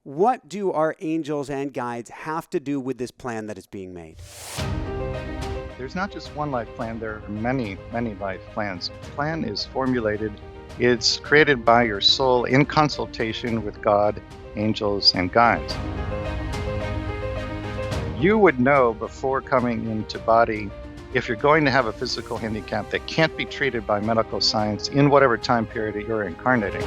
What do our angels and guides have to do with this plan that is being made? There's not just one life plan, there are many, many life plans. The plan is formulated, it's created by your soul in consultation with God, angels, and guides. You would know before coming into body if you're going to have a physical handicap that can't be treated by medical science in whatever time period you're incarnating.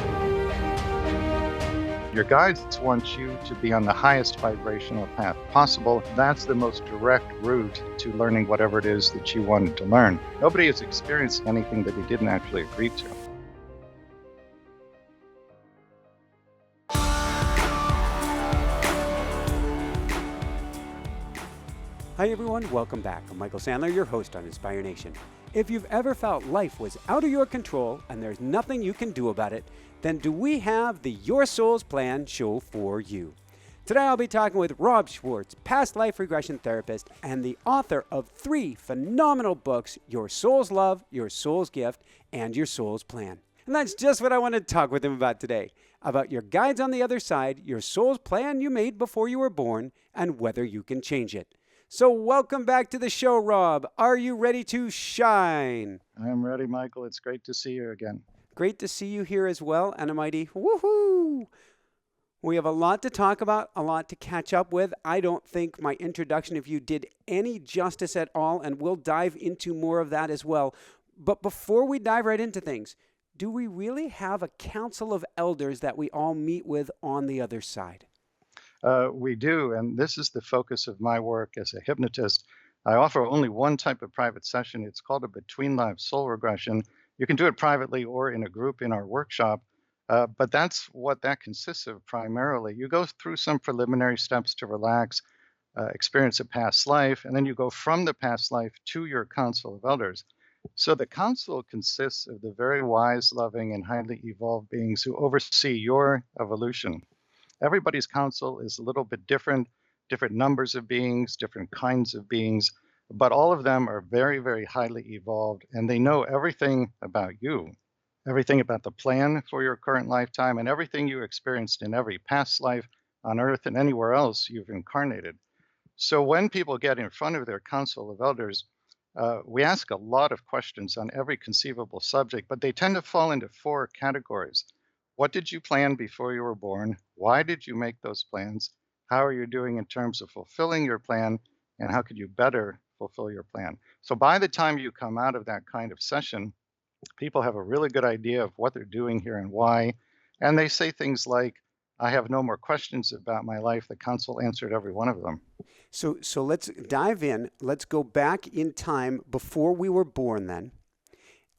Your guides want you to be on the highest vibrational path possible. That's the most direct route to learning whatever it is that you wanted to learn. Nobody has experienced anything that he didn't actually agree to. Hi everyone, welcome back. I'm Michael Sandler, your host on Inspire Nation. If you've ever felt life was out of your control and there's nothing you can do about it, then do we have the Your Soul's Plan show for you. Today I'll be talking with Rob Schwartz, Past Life Regression therapist and the author of 3 phenomenal books, Your Soul's Love, Your Soul's Gift, and Your Soul's Plan. And that's just what I want to talk with him about today, about your guides on the other side, your soul's plan you made before you were born, and whether you can change it. So welcome back to the show, Rob. Are you ready to shine? I'm ready, Michael. It's great to see you again. Great to see you here as well, Anamighty. Woohoo! We have a lot to talk about, a lot to catch up with. I don't think my introduction of you did any justice at all, and we'll dive into more of that as well. But before we dive right into things, do we really have a council of elders that we all meet with on the other side? We do, and this is the focus of my work as a hypnotist. I offer only one type of private session. It's called a between life soul regression. You can do it privately or in a group in our workshop, but that's what that consists of primarily. You go through some preliminary steps to relax, experience a past life, and then you go from the past life to your council of elders. So the council consists of the very wise, loving, and highly evolved beings who oversee your evolution. Everybody's council is a little bit different numbers of beings, different kinds of beings, but all of them are very, very highly evolved, and they know everything about you, everything about the plan for your current lifetime, and everything you experienced in every past life on Earth and anywhere else you've incarnated. So when people get in front of their council of elders, we ask a lot of questions on every conceivable subject, but they tend to fall into 4 categories. What did you plan before you were born? Why did you make those plans? How are you doing in terms of fulfilling your plan? And how could you better fulfill your plan? So by the time you come out of that kind of session, people have a really good idea of what they're doing here and why. And they say things like, I have no more questions about my life. The council answered every one of them. So let's dive in. Let's go back in time before we were born then.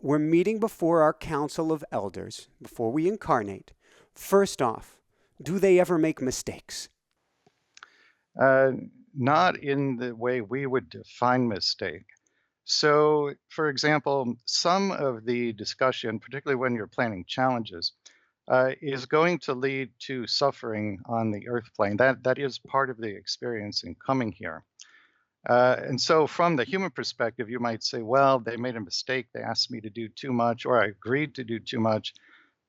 We're meeting before our council of elders, before we incarnate. First off, do they ever make mistakes? Not in the way we would define mistake. So, for example, some of the discussion, particularly when you're planning challenges, is going to lead to suffering on the earth plane. That is part of the experience in coming here. And so from the human perspective, you might say, well, they made a mistake. They asked me to do too much, or I agreed to do too much.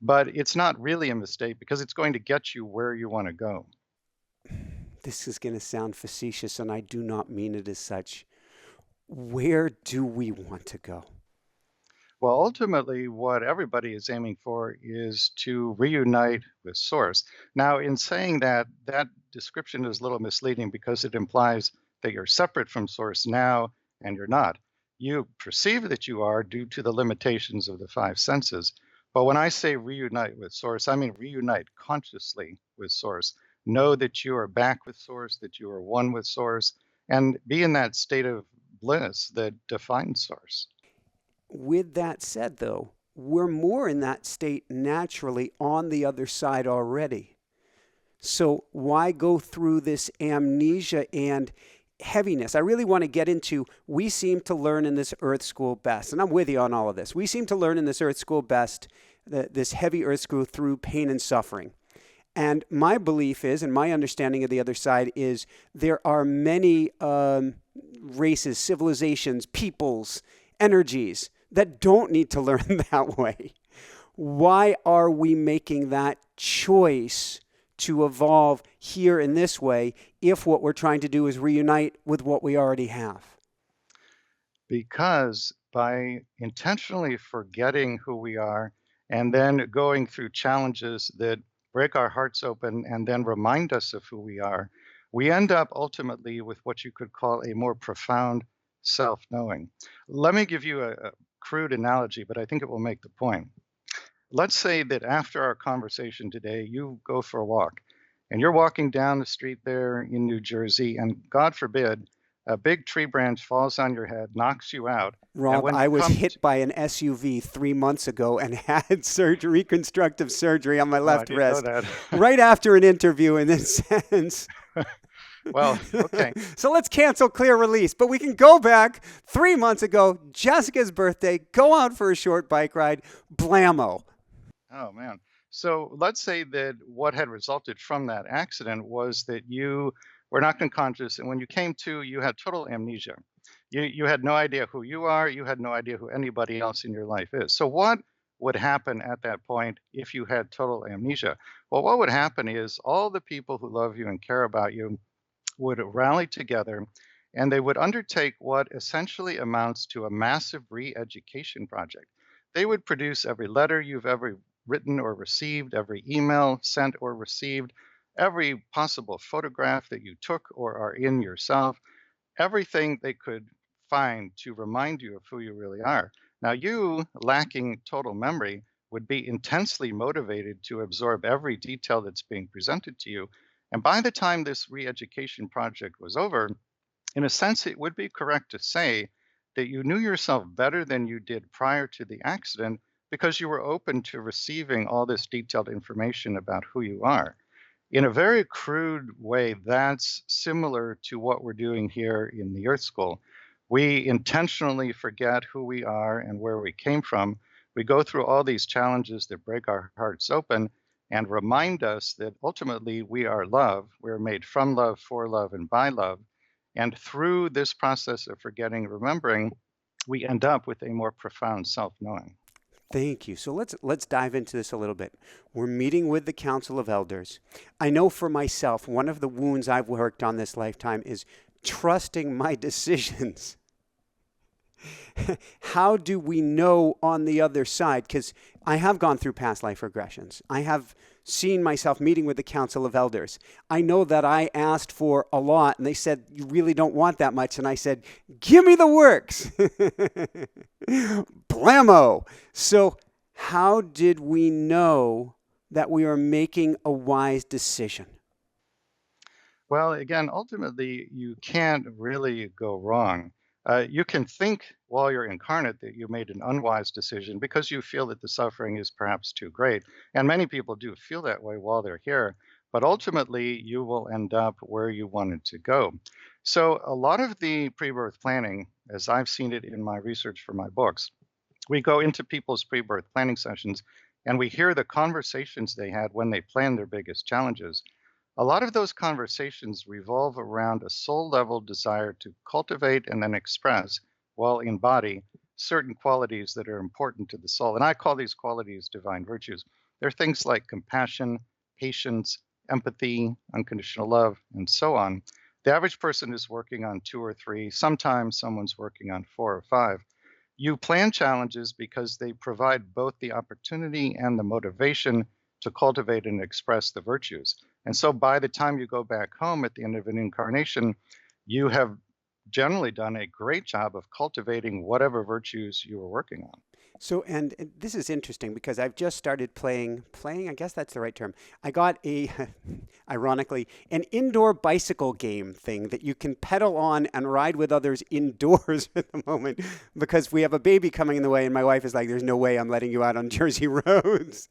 But it's not really a mistake because it's going to get you where you want to go. This is going to sound facetious, and I do not mean it as such. Where do we want to go? Well, ultimately, what everybody is aiming for is to reunite with Source. Now, in saying that, that description is a little misleading because it implies that you're separate from Source now, and you're not. You perceive that you are due to the limitations of the 5 senses. But when I say reunite with Source, I mean reunite consciously with Source. Know that you are back with Source, that you are one with Source, and be in that state of bliss that defines Source. With that said, though, we're more in that state naturally on the other side already. So why go through this amnesia and heaviness? I really want to get into, we seem to learn in this Earth School best, and I'm with you on all of this. We seem to learn in this Earth School best, this heavy Earth School, through pain and suffering. And my belief is, and my understanding of the other side is, there are many races, civilizations, peoples, energies that don't need to learn that way. Why are we making that choice to evolve here in this way if what we're trying to do is reunite with what we already have? Because by intentionally forgetting who we are and then going through challenges that break our hearts open and then remind us of who we are, we end up ultimately with what you could call a more profound self knowing. Let me give you a crude analogy, but I think it will make the point. Let's say that after our conversation today, you go for a walk and you're walking down the street there in New Jersey, and God forbid, a big tree branch falls on your head, knocks you out. And Rob, when I you was come hit by an SUV 3 months ago and had surgery, reconstructive surgery on my oh, I left didn't know wrist that. right after an interview in this sense. Well, okay. So let's cancel clear release, but we can go back 3 months ago, Jessica's birthday, go out for a short bike ride, blammo. Oh, man. So let's say that what had resulted from that accident was that you were knocked unconscious, and when you came to, you had total amnesia. You had no idea who you are. You had no idea who anybody else in your life is. So what would happen at that point if you had total amnesia? Well, what would happen is all the people who love you and care about you would rally together, and they would undertake what essentially amounts to a massive re-education project. They would produce every letter you've ever written or received, every email sent or received, every possible photograph that you took or are in yourself, everything they could find to remind you of who you really are. Now, you, lacking total memory, would be intensely motivated to absorb every detail that's being presented to you. And by the time this re education project was over, in a sense, it would be correct to say that you knew yourself better than you did prior to the accident because you were open to receiving all this detailed information about who you are. In a very crude way, that's similar to what we're doing here in the Earth School. We intentionally forget who we are and where we came from. We go through all these challenges that break our hearts open and remind us that ultimately we are love. We're made from love, for love, and by love. And through this process of forgetting, remembering, we end up with a more profound self knowing. Thank you. So let's dive into this a little bit. We're meeting with the Council of Elders. I know for myself, one of the wounds I've worked on this lifetime is trusting my decisions. How do we know on the other side? Because I have gone through past life regressions. I have seen myself meeting with the Council of Elders. I know that I asked for a lot, and they said, you really don't want that much. And I said, give me the works. Blammo. So how did we know that we are making a wise decision? Well, again, ultimately, you can't really go wrong. You can think while you're incarnate that you made an unwise decision because you feel that the suffering is perhaps too great. And many people do feel that way while they're here. But ultimately, you will end up where you wanted to go. So, a lot of the pre birth planning, as I've seen it in my research for my books, we go into people's pre birth planning sessions and we hear the conversations they had when they planned their biggest challenges. A lot of those conversations revolve around a soul level desire to cultivate and then express, while in body, certain qualities that are important to the soul. And I call these qualities divine virtues. They're things like compassion, patience, empathy, unconditional love, and so on. The average person is working on two or three. Sometimes someone's working on four or five. You plan challenges because they provide both the opportunity and the motivation to cultivate and express the virtues. And so by the time you go back home at the end of an incarnation, you have generally done a great job of cultivating whatever virtues you were working on. So, and this is interesting because I've just started playing, I guess that's the right term. I got ironically, an indoor bicycle game thing that you can pedal on and ride with others indoors at the moment because we have a baby coming in the way and my wife is like, there's no way I'm letting you out on Jersey roads.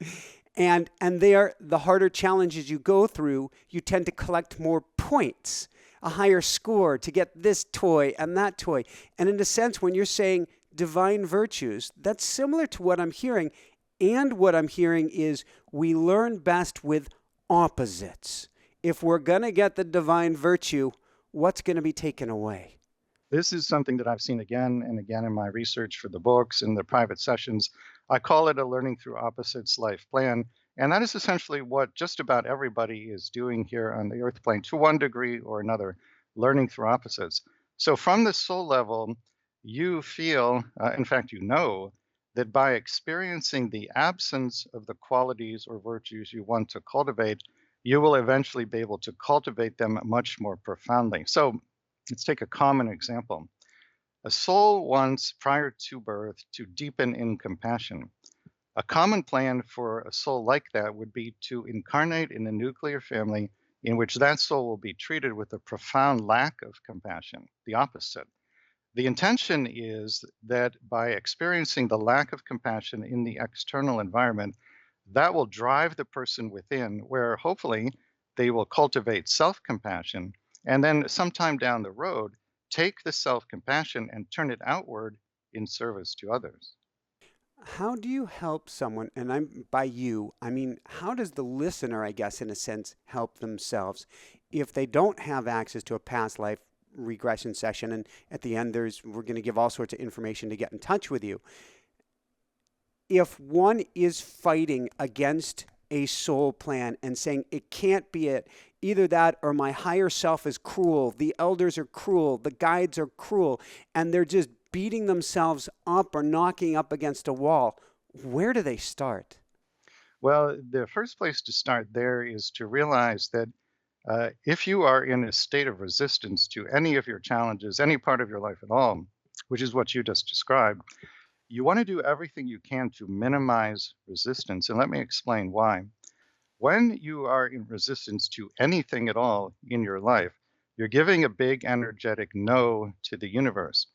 And they are the harder challenges you go through, you tend to collect more points, a higher score to get this toy and that toy. And in a sense, when you're saying divine virtues, that's similar to what I'm hearing. And what I'm hearing is we learn best with opposites. If we're going to get the divine virtue, what's going to be taken away? This is something that I've seen again and again in my research for the books and the private sessions. I call it a learning through opposites life plan. And that is essentially what just about everybody is doing here on the earth plane to one degree or another, learning through opposites. So, from the soul level, you feel, in fact, you know, that by experiencing the absence of the qualities or virtues you want to cultivate, you will eventually be able to cultivate them much more profoundly. So, let's take a common example. A soul wants, prior to birth, to deepen in compassion. A common plan for a soul like that would be to incarnate in a nuclear family in which that soul will be treated with a profound lack of compassion, the opposite. The intention is that by experiencing the lack of compassion in the external environment, that will drive the person within, where hopefully they will cultivate self compassion. And then sometime down the road, take the self compassion and turn it outward in service to others. How do you help someone? And I'm by you, I mean, how does the listener, I guess, in a sense, help themselves if they don't have access to a past life regression session? And at the end, we're going to give all sorts of information to get in touch with you. If one is fighting against a soul plan and saying it can't be it, either that or my higher self is cruel, the elders are cruel, the guides are cruel, and they're just beating themselves up or knocking up against a wall, where do they start? Well, the first place to start there is to realize that if you are in a state of resistance to any of your challenges, any part of your life at all, which is what you just described, you want to do everything you can to minimize resistance. And let me explain why. When you are in resistance to anything at all in your life, you're giving a big energetic no to the universe.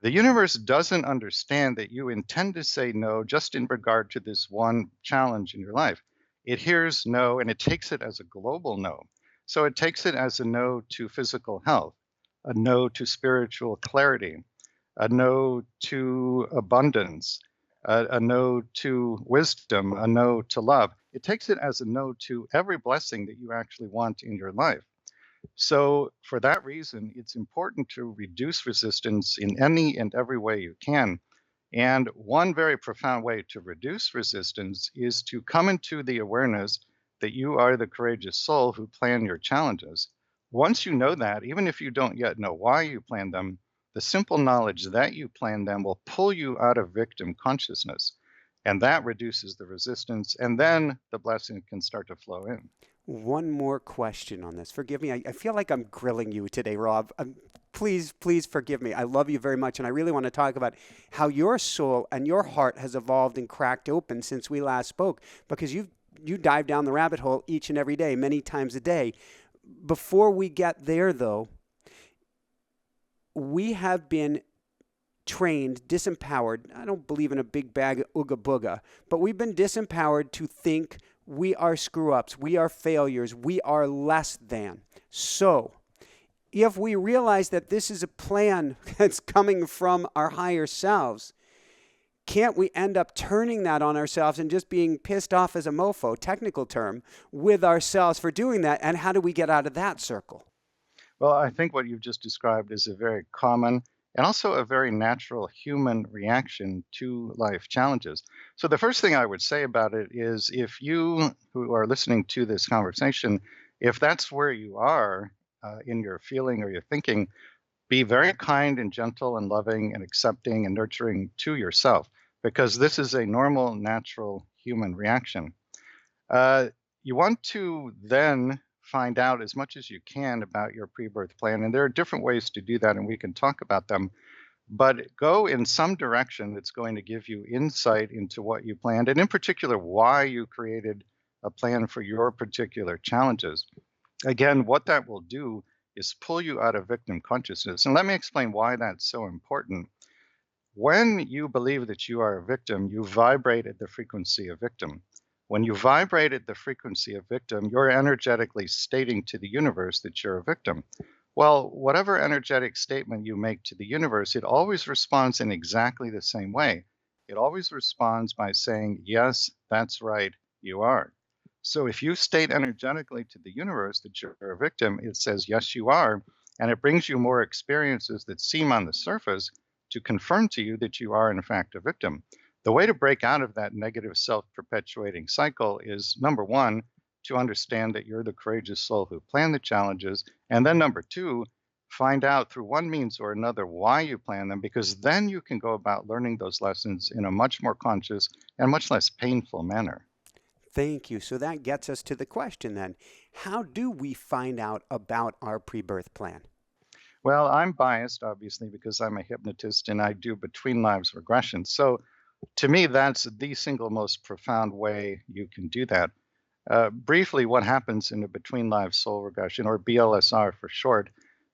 The universe doesn't understand that you intend to say no just in regard to this one challenge in your life. It hears no and it takes it as a global no. So it takes it as a no to physical health, a no to spiritual clarity, a no to abundance, a no to wisdom, a no to love. It takes it as a no to every blessing that you actually want in your life. So, for that reason, it's important to reduce resistance in any and every way you can. And one very profound way to reduce resistance is to come into the awareness that you are the courageous soul who plan your challenges. Once you know that, even if you don't yet know why you plan them, the simple knowledge that you plan them will pull you out of victim consciousness. And that reduces the resistance, and then the blessing can start to flow in. One more question on this. Forgive me. I feel like I'm grilling you today, Rob. Please, please forgive me. I love you very much. And I really want to talk about how your soul and your heart has evolved and cracked open since we last spoke, because you dive down the rabbit hole each and every day, many times a day. Before we get there, though, we have been trained, disempowered. I don't believe in a big bag of ooga booga, but we've been disempowered to think we are screw ups, we are failures, we are less than. So, if we realize that this is a plan that's coming from our higher selves, can't we end up turning that on ourselves and just being pissed off as a mofo, technical term, with ourselves for doing that? And how do we get out of that circle? Well, I think what you've just described is a very common and also a very natural human reaction to life challenges. So, the first thing I would say about it is if you who are listening to this conversation, if that's where you are in your feeling or your thinking, be very kind and gentle and loving and accepting and nurturing to yourself, because this is a normal, natural human reaction. You want to then find out as much as you can about your pre-birth plan, and there are different ways to do that, and we can talk about them. But go in some direction that's going to give you insight into what you planned, and in particular, why you created a plan for your particular challenges. Again, what that will do is pull you out of victim consciousness. And let me explain why that's so important. When you believe that you are a victim, you vibrate at the frequency of victim. When you vibrate at the frequency of victim, you're energetically stating to the universe that you're a victim. Well, whatever energetic statement you make to the universe, it always responds in exactly the same way. It always responds by saying, yes, that's right, you are. So if you state energetically to the universe that you're a victim, it says, yes, you are. And it brings you more experiences that seem on the surface to confirm to you that you are, in fact, a victim. The way to break out of that negative self-perpetuating cycle is number one, to understand that you're the courageous soul who planned the challenges. And then number two, find out through one means or another why you plan them, because then you can go about learning those lessons in a much more conscious and much less painful manner. Thank you. So that gets us to the question then. How do we find out about our pre-birth plan? Well, I'm biased, obviously, because I'm a hypnotist and I do between lives regression. So to me, that's the single most profound way you can do that. Briefly, what happens in a between lives soul regression, or BLSR for short,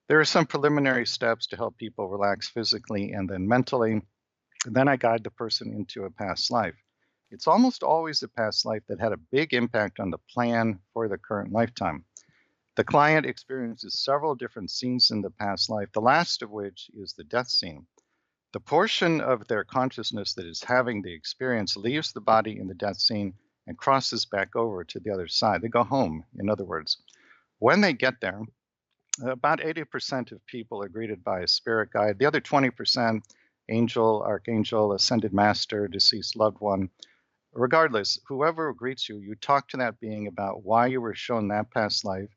there are some preliminary steps to help people relax physically and then mentally. And then I guide the person into a past life. It's almost always a past life that had a big impact on the plan for the current lifetime. The client experiences several different scenes in the past life, the last of which is the death scene. The portion of their consciousness that is having the experience leaves the body in the death scene and crosses back over to the other side. They go home, in other words. When they get there, about 80% of people are greeted by a spirit guide. The other 20%, angel, archangel, ascended master, deceased loved one. Regardless, whoever greets you, you talk to that being about why you were shown that past life,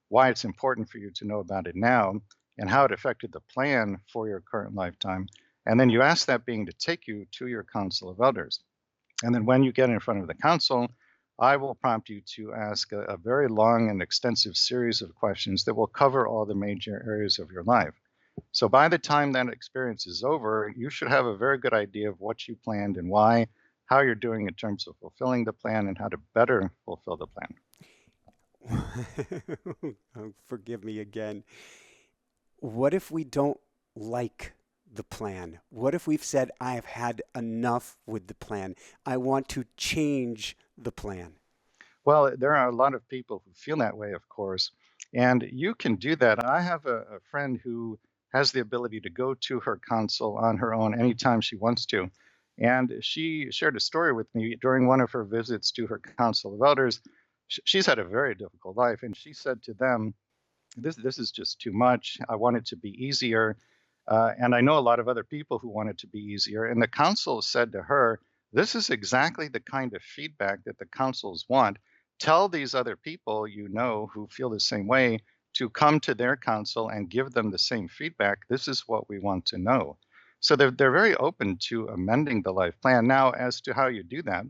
why it's important for you to know about it now, and how it affected the plan for your current lifetime. And then you ask that being to take you to your council of elders. And then when you get in front of the council, I will prompt you to ask a very long and extensive series of questions that will cover all the major areas of your life. So by the time that experience is over, you should have a very good idea of what you planned and why, how you're doing in terms of fulfilling the plan, and how to better fulfill the plan. Oh, forgive me again. What if we don't like the plan? What if we've said, I've had enough with the plan? I want to change the plan. Well, there are a lot of people who feel that way, of course, and you can do that. I have a friend who has the ability to go to her console on her own anytime she wants to. And she shared a story with me during one of her visits to her council of elders. She's had a very difficult life, and she said to them, this is just too much. I want it to be easier. And I know a lot of other people who want it to be easier. And the council said to her, this is exactly the kind of feedback that the councils want. Tell these other people you know who feel the same way to come to their council and give them the same feedback. This is what we want to know. So they're very open to amending the life plan. Now, as to how you do that,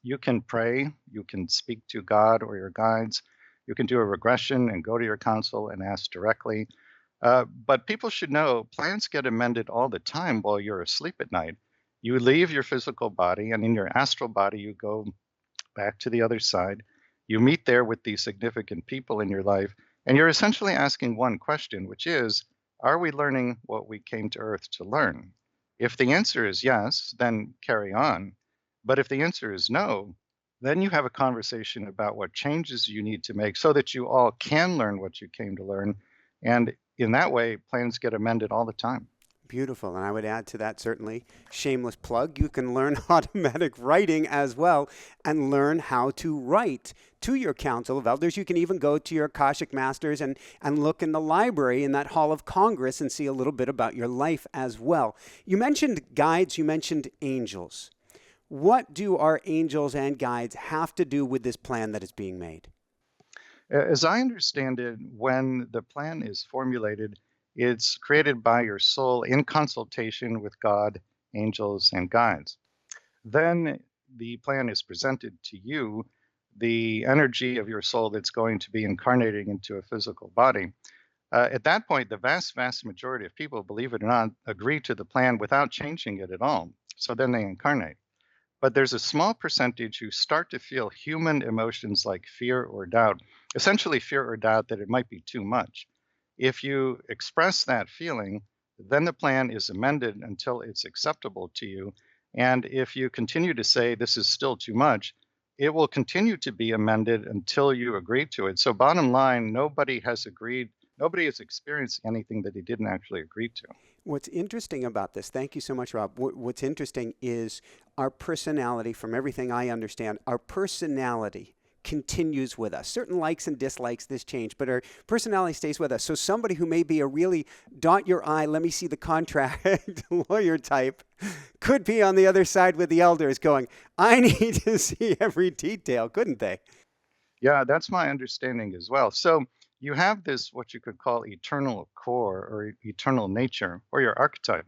you can pray, you can speak to God or your guides, you can do a regression and go to your council and ask directly. But people should know plans get amended all the time while you're asleep at night. You leave your physical body, and in your astral body, you go back to the other side. You meet there with the significant people in your life, and you're essentially asking one question, which is, are we learning what we came to Earth to learn? If the answer is yes, then carry on. But if the answer is no, then you have a conversation about what changes you need to make so that you all can learn what you came to learn. And in that way, plans get amended all the time. Beautiful. And I would add to that, certainly, shameless plug, you can learn automatic writing as well and learn how to write to your council of elders. You can even go to your Akashic Masters and look in the library in that Hall of Congress and see a little bit about your life as well. You mentioned guides, you mentioned angels. What do our angels and guides have to do with this plan that is being made? As I understand it, when the plan is formulated, it's created by your soul in consultation with God, angels, and guides. Then the plan is presented to you, the energy of your soul that's going to be incarnating into a physical body. At that point, the vast, vast majority of people, believe it or not, agree to the plan without changing it at all. So then they incarnate. But there's a small percentage who start to feel human emotions like fear or doubt, essentially fear or doubt that it might be too much. If you express that feeling, then the plan is amended until it's acceptable to you. And if you continue to say this is still too much, it will continue to be amended until you agree to it. So bottom line, nobody has experienced anything that he didn't actually agree to. What's interesting about this, thank you so much, Rob. What's interesting is our personality, from everything I understand, our personality continues with us. Certain likes and dislikes, this change, but our personality stays with us. So somebody who may be a really dot your I, let me see the contract lawyer type could be on the other side with the elders going, I need to see every detail, couldn't they? Yeah, that's my understanding as well. So you have this, what you could call eternal core or eternal nature or your archetype,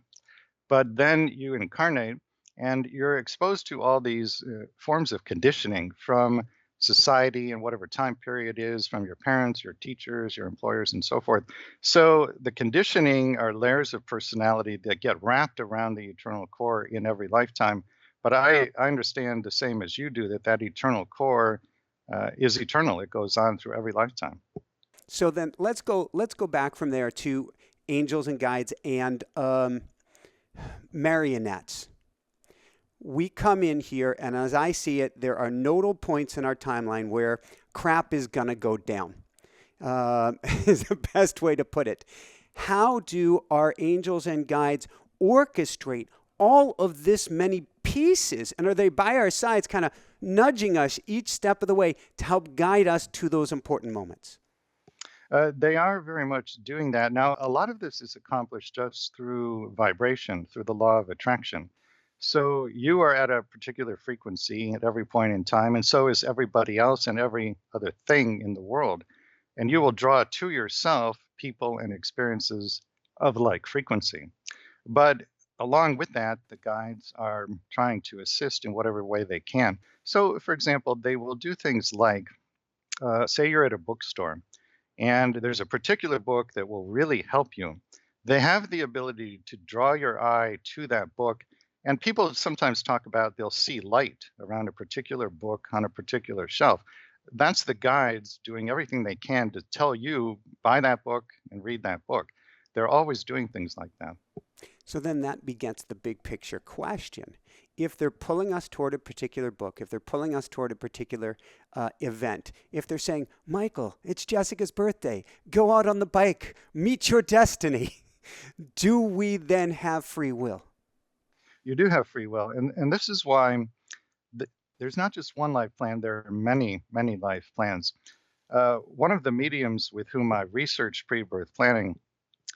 but then you incarnate and you're exposed to all these forms of conditioning from society and whatever time period is, from your parents, your teachers, your employers, and so forth. So the conditioning are layers of personality that get wrapped around the eternal core in every lifetime. But I understand the same as you do that eternal core is eternal. It goes on through every lifetime. So then let's go back from there to angels and guides and marionettes. We come in here, and as I see it, there are nodal points in our timeline where crap is going to go down, is the best way to put it. How do our angels and guides orchestrate all of this many pieces? And are they by our sides kind of nudging us each step of the way to help guide us to those important moments? They are very much doing that. Now, a lot of this is accomplished just through vibration, through the law of attraction. So you are at a particular frequency at every point in time, and so is everybody else and every other thing in the world. And you will draw to yourself people and experiences of like frequency. But along with that, the guides are trying to assist in whatever way they can. So, for example, they will do things like, say you're at a bookstore, and there's a particular book that will really help you. They have the ability to draw your eye to that book. And people sometimes talk about they'll see light around a particular book on a particular shelf. That's the guides doing everything they can to tell you, buy that book and read that book. They're always doing things like that. So then that begets the big picture question. If they're pulling us toward a particular book, if they're pulling us toward a particular event, if they're saying, Michael, it's Jessica's birthday, go out on the bike, meet your destiny, do we then have free will? You do have free will. And this is why there's not just one life plan, there are many, many life plans. One of the mediums with whom I research pre-birth planning,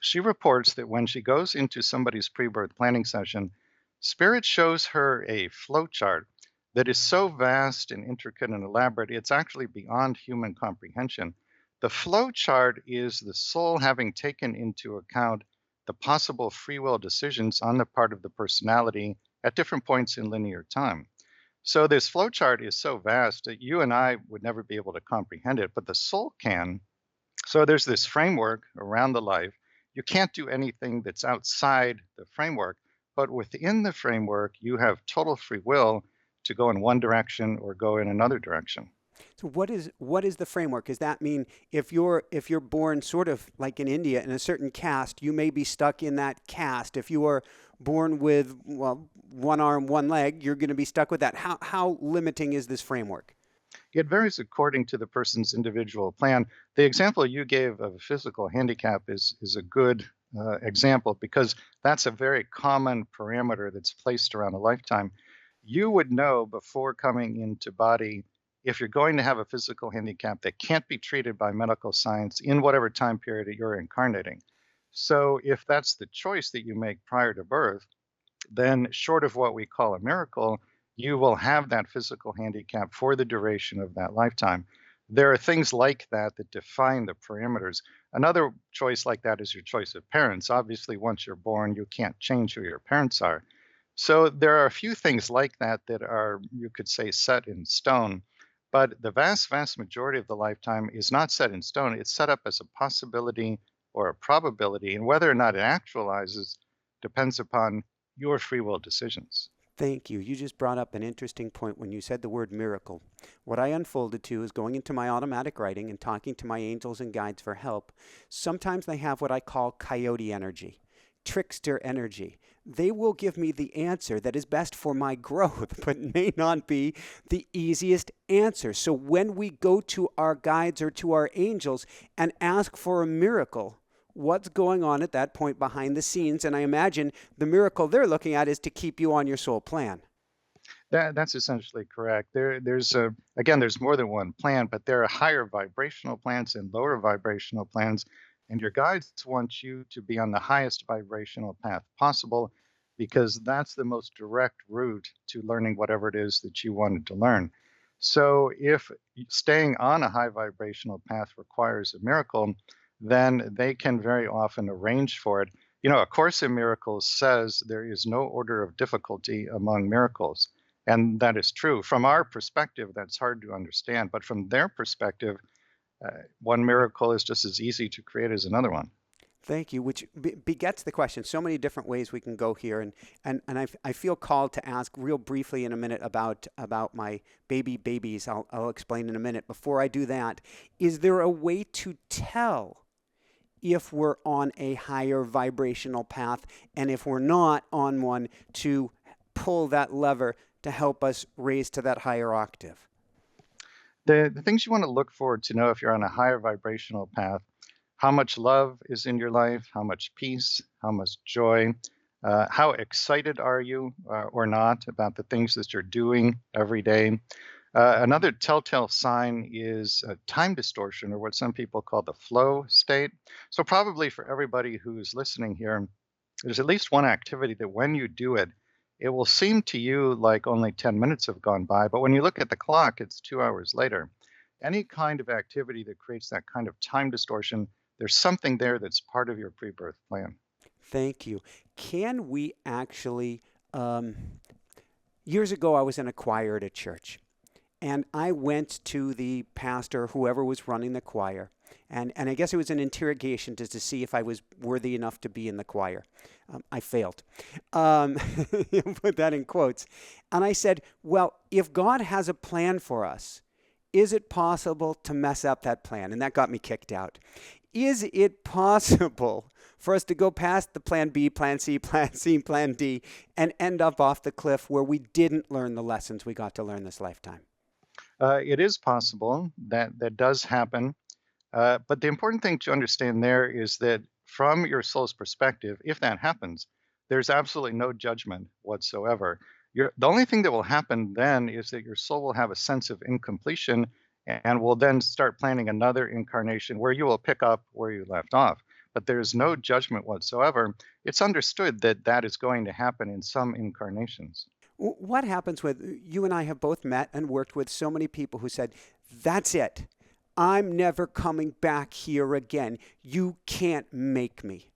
she reports that when she goes into somebody's pre-birth planning session, Spirit shows her a flow chart that is so vast and intricate and elaborate, it's actually beyond human comprehension. The flow chart is the soul having taken into account the possible free will decisions on the part of the personality at different points in linear time. So this flowchart is so vast that you and I would never be able to comprehend it, but the soul can. So there's this framework around the life. You can't do anything that's outside the framework, but within the framework, you have total free will to go in one direction or go in another direction. So what is the framework? Does that mean if you're born sort of like in India in a certain caste, you may be stuck in that caste? If you are born with one arm, one leg, you're going to be stuck with that. How limiting is this framework? It varies according to the person's individual plan. The example you gave of a physical handicap is a good example because that's a very common parameter that's placed around a lifetime. You would know before coming into body if you're going to have a physical handicap that can't be treated by medical science in whatever time period that you're incarnating. So if that's the choice that you make prior to birth, then short of what we call a miracle, you will have that physical handicap for the duration of that lifetime. There are things like that that define the parameters. Another choice like that is your choice of parents. Obviously, once you're born, you can't change who your parents are. So there are a few things like that that are, you could say, set in stone. But the vast, vast majority of the lifetime is not set in stone. It's set up as a possibility or a probability. And whether or not it actualizes depends upon your free will decisions. Thank you. You just brought up an interesting point when you said the word miracle. What I unfolded to is going into my automatic writing and talking to my angels and guides for help. Sometimes they have what I call coyote energy, trickster energy. They will give me the answer that is best for my growth, but may not be the easiest answer. So when we go to our guides or to our angels and ask for a miracle, what's going on at that point behind the scenes? And I imagine the miracle they're looking at is to keep you on your soul plan. That's essentially correct. There's more than one plan, but there are higher vibrational plans and lower vibrational plans, and your guides want you to be on the highest vibrational path possible because that's the most direct route to learning whatever it is that you wanted to learn. So if staying on a high vibrational path requires a miracle, then they can very often arrange for it. You know, A Course in Miracles says there is no order of difficulty among miracles. And that is true. From our perspective, that's hard to understand. But from their perspective, one miracle is just as easy to create as another one. Thank you, which begets the question. So many different ways we can go here, and I feel called to ask real briefly in a minute about my babies. I'll explain in a minute. Before I do that, is there a way to tell if we're on a higher vibrational path, and if we're not on one, to pull that lever to help us raise to that higher octave? The things you want to look for to know if you're on a higher vibrational path: how much love is in your life, how much peace, how much joy, how excited are you or not about the things that you're doing every day. Another telltale sign is time distortion, or what some people call the flow state. So, probably for everybody who's listening here, there's at least one activity that when you do it, it will seem to you like only 10 minutes have gone by, but when you look at the clock, it's 2 hours later. Any kind of activity that creates that kind of time distortion, there's something there that's part of your pre-birth plan. Thank you. Can we actually, years ago, I was in a choir at a church. And I went to the pastor, whoever was running the choir, and I guess it was an interrogation to see if I was worthy enough to be in the choir. I failed. Put that in quotes. And I said, well, if God has a plan for us, is it possible to mess up that plan? And that got me kicked out. Is it possible for us to go past the plan B, plan C, plan C, plan D, and end up off the cliff where we didn't learn the lessons we got to learn this lifetime? It is possible that does happen. But the important thing to understand there is that from your soul's perspective, if that happens, there's absolutely no judgment whatsoever. The only thing that will happen then is that your soul will have a sense of incompletion and will then start planning another incarnation where you will pick up where you left off. But there's no judgment whatsoever. It's understood that that is going to happen in some incarnations. What happens with, you and I have both met and worked with so many people who said, that's it. I'm never coming back here again. You can't make me.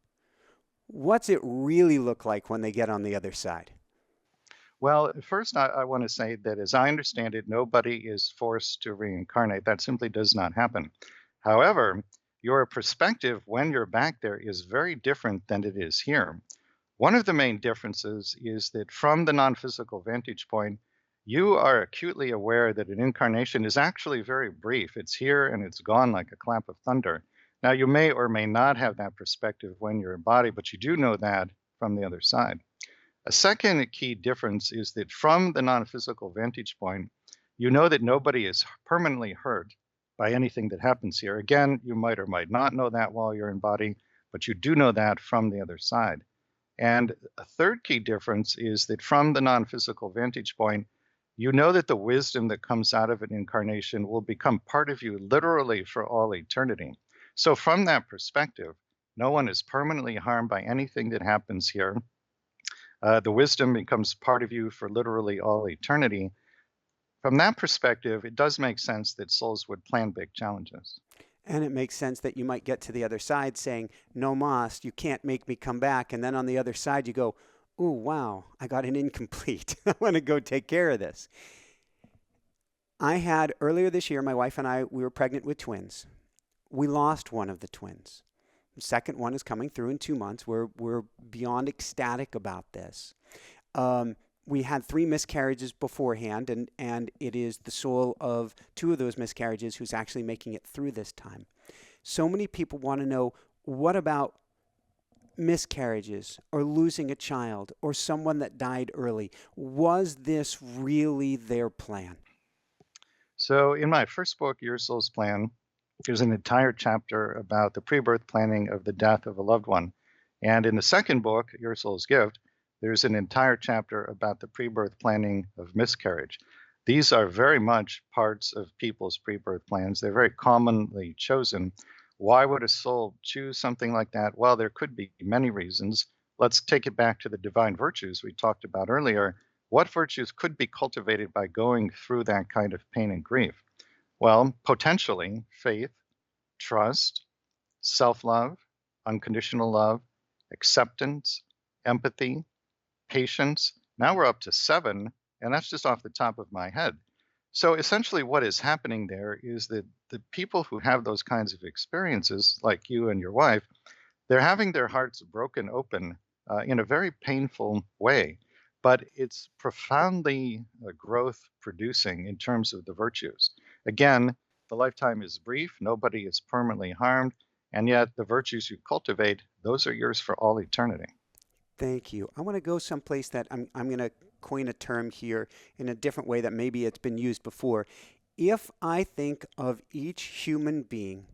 What's it really look like when they get on the other side? Well, first, I want to say that as I understand it, nobody is forced to reincarnate. That simply does not happen. However, your perspective when you're back there is very different than it is here. One of the main differences is that from the non-physical vantage point, you are acutely aware that an incarnation is actually very brief. It's here and it's gone like a clap of thunder. Now, you may or may not have that perspective when you're in body, but you do know that from the other side. A second key difference is that from the non-physical vantage point, you know that nobody is permanently hurt by anything that happens here. Again, you might or might not know that while you're in body, but you do know that from the other side. And a third key difference is that from the non-physical vantage point, you know that the wisdom that comes out of an incarnation will become part of you literally for all eternity. So from that perspective, no one is permanently harmed by anything that happens here. The wisdom becomes part of you for literally all eternity. From that perspective, it does make sense that souls would plan big challenges. And it makes sense that you might get to the other side saying, no mas, you can't make me come back. And then on the other side, you go, ooh, wow, I got an incomplete. I want to go take care of this. I had, earlier this year, my wife and I, we were pregnant with twins. We lost one of the twins. The second one is coming through in 2 months. We're beyond ecstatic about this. We had 3 miscarriages beforehand, and it is the soul of 2 of those miscarriages who's actually making it through this time. So many people want to know, what about miscarriages or losing a child or someone that died early? Was this really their plan? So in my first book, Your Soul's Plan, there's an entire chapter about the pre-birth planning of the death of a loved one. And in the second book, Your Soul's Gift, there's an entire chapter about the pre-birth planning of miscarriage. These are very much parts of people's pre-birth plans. They're very commonly chosen. Why would a soul choose something like that? Well, there could be many reasons. Let's take it back to the divine virtues we talked about earlier. What virtues could be cultivated by going through that kind of pain and grief? Well, potentially faith, trust, self-love, unconditional love, acceptance, empathy, patience. Now we're up to 7, and that's just off the top of my head. So essentially what is happening there is that the people who have those kinds of experiences, like you and your wife, they're having their hearts broken open in a very painful way, but it's profoundly growth producing in terms of the virtues. Again, the lifetime is brief, nobody is permanently harmed, and yet the virtues you cultivate, those are yours for all eternity. Thank you. I want to go someplace that I'm going to coin a term here in a different way that maybe it's been used before. If I think of each human being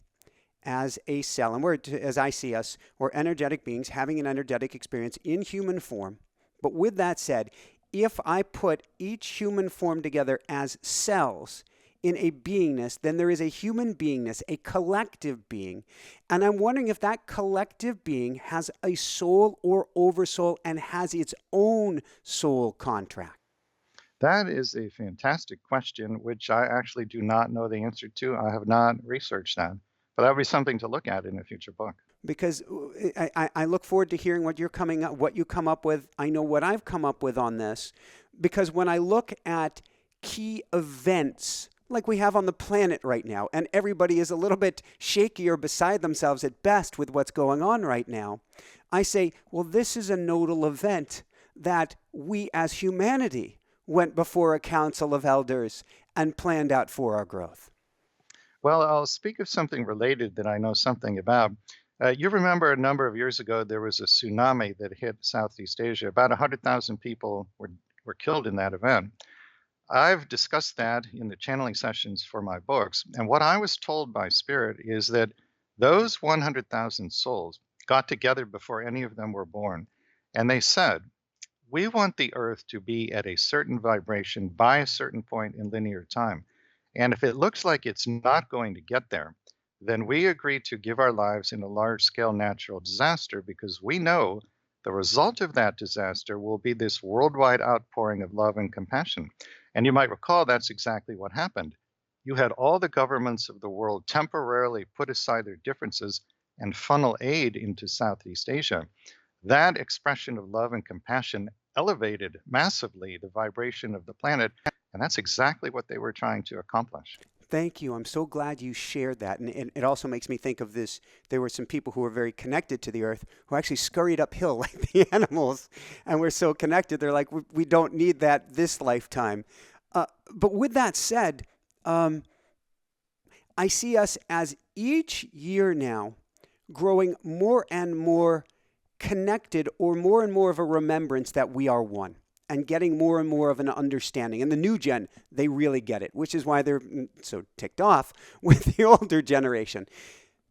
as a cell, and we're, as I see us, we're energetic beings having an energetic experience in human form. But with that said, if I put each human form together as cells in a beingness, then there is a human beingness, a collective being. And I'm wondering if that collective being has a soul or oversoul and has its own soul contract. That is a fantastic question, which I actually do not know the answer to. I have not researched that, but that would be something to look at in a future book. Because I look forward to hearing what you come up with. I know what I've come up with on this, because when I look at key events like we have on the planet right now, and everybody is a little bit shaky or beside themselves at best with what's going on right now, I say, well, this is a nodal event that we as humanity went before a council of elders and planned out for our growth. Well, I'll speak of something related that I know something about. You remember a number of years ago, there was a tsunami that hit Southeast Asia. About 100,000 people were killed in that event. I've discussed that in the channeling sessions for my books. And what I was told by Spirit is that those 100,000 souls got together before any of them were born. And they said, we want the earth to be at a certain vibration by a certain point in linear time. And if it looks like it's not going to get there, then we agree to give our lives in a large-scale natural disaster, because we know the result of that disaster will be this worldwide outpouring of love and compassion. And you might recall that's exactly what happened. You had all the governments of the world temporarily put aside their differences and funnel aid into Southeast Asia. That expression of love and compassion elevated massively the vibration of the planet, and that's exactly what they were trying to accomplish. Thank you. I'm so glad you shared that. And it also makes me think of this. There were some people who were very connected to the earth who actually scurried uphill like the animals and were so connected. They're like, we don't need that this lifetime. But with that said, I see us as each year now growing more and more connected, or more and more of a remembrance that we are one, and getting more and more of an understanding. And the new gen, they really get it, which is why they're so ticked off with the older generation.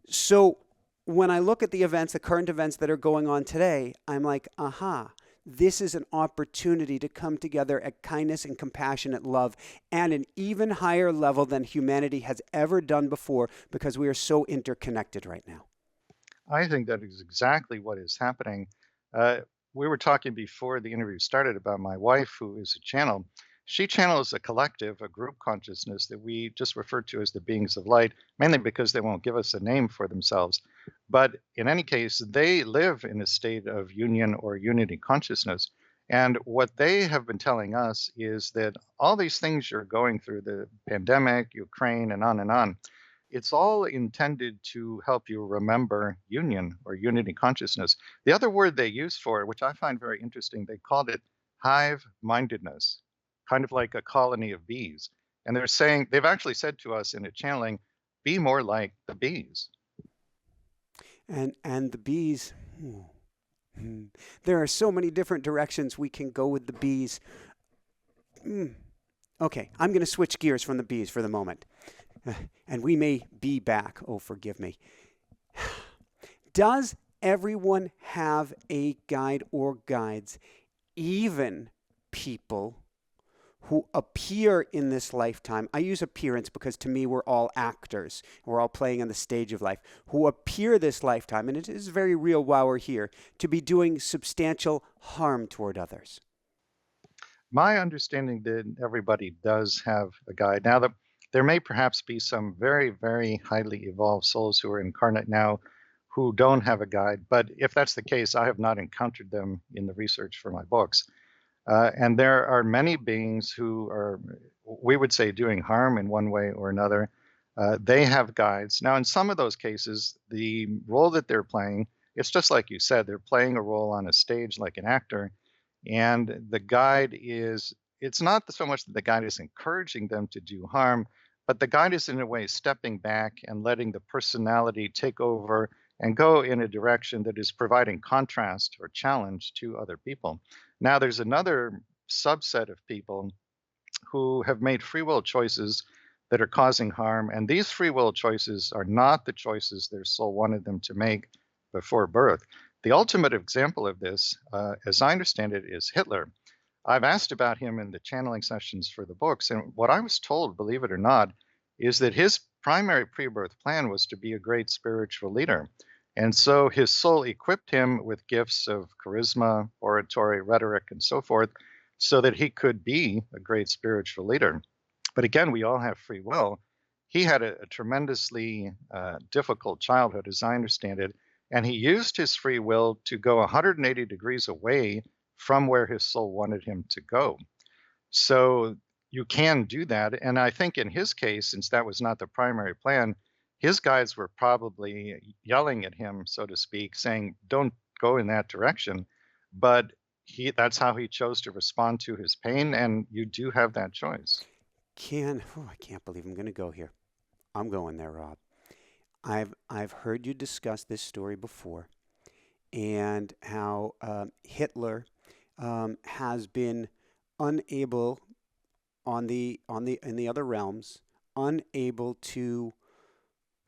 So when I look at the events, the current events that are going on today, I'm like, aha, this is an opportunity to come together at kindness and compassionate love and an even higher level than humanity has ever done before, because we are so interconnected right now. I think that is exactly what is happening. We were talking before the interview started about my wife, who is a channel. She channels a collective, a group consciousness that we just refer to as the beings of light, mainly because they won't give us a name for themselves. But in any case, they live in a state of union or unity consciousness. And what they have been telling us is that all these things you're going through, the pandemic, Ukraine, and on, it's all intended to help you remember union or unity consciousness. The other word they use for it, which I find very interesting, they called it hive-mindedness, kind of like a colony of bees. And they're saying, they've actually said to us in a channeling, be more like the bees. And the bees, there are so many different directions we can go with the bees. Okay, I'm going to switch gears from the bees for the moment. And we may be back. Oh, forgive me. Does everyone have a guide or guides even people who appear in this lifetime, I use appearance because to me we're all actors, we're all playing on the stage of life, who appear this lifetime, and it is very real while we're here, to be doing substantial harm toward others. My understanding that everybody does have a guide. Now, there may perhaps be some very, very highly evolved souls who are incarnate now who don't have a guide, but if that's the case, I have not encountered them in the research for my books. And there are many beings who are, we would say, doing harm in one way or another. They have guides. Now, in some of those cases, the role that they're playing, it's just like you said, they're playing a role on a stage like an actor. And the guide is, it's not so much that the guide is encouraging them to do harm, but the guide is in a way stepping back and letting the personality take over and go in a direction that is providing contrast or challenge to other people. Now, there's another subset of people who have made free will choices that are causing harm, and these free will choices are not the choices their soul wanted them to make before birth. The ultimate example of this, as I understand it, is Hitler. I've asked about him in the channeling sessions for the books, and what I was told, believe it or not, is that his primary pre-birth plan was to be a great spiritual leader. And so his soul equipped him with gifts of charisma, oratory, rhetoric, and so forth, so that he could be a great spiritual leader. But again, we all have free will. He had a tremendously difficult childhood, as I understand it, and he used his free will to go 180 degrees away from where his soul wanted him to go. So you can do that. And I think in his case, since that was not the primary plan, his guides were probably yelling at him, so to speak, saying, don't go in that direction. But that's how he chose to respond to his pain. And you do have that choice. I can't believe I'm going to go here. I'm going there, Rob. I've heard you discuss this story before, and how Hitler has been unable in the other realms, unable to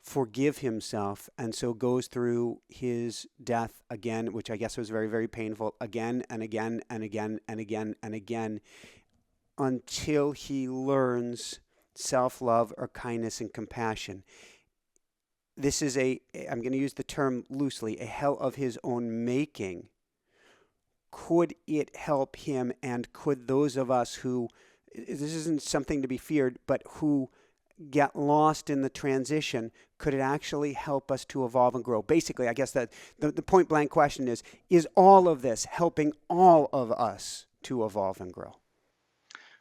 forgive himself, and so goes through his death again, which I guess was very, very painful, again and again and again and again and again, until he learns self-love or kindness and compassion. This is I'm going to use the term loosely, a hell of his own making. Could it help him, and could those of us who, this isn't something to be feared, but who get lost in the transition, could it actually help us to evolve and grow? Basically, I guess that the point blank question is all of this helping all of us to evolve and grow?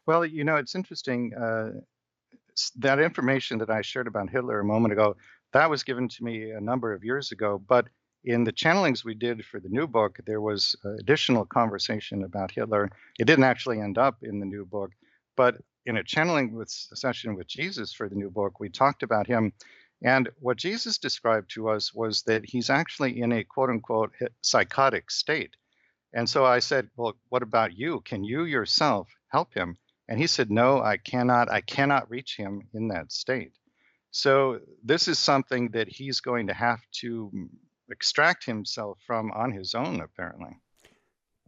Well, it's interesting. That information that I shared about Hitler a moment ago, that was given to me a number of years ago. But in the channelings we did for the new book, there was additional conversation about Hitler. It didn't actually end up in the new book, but in a channeling session with Jesus for the new book, we talked about him. And what Jesus described to us was that he's actually in a quote unquote psychotic state. And so I said, well, what about you? Can you yourself help him? And he said, no, I cannot. I cannot reach him in that state. So this is something that he's going to have to extract himself from on his own, apparently.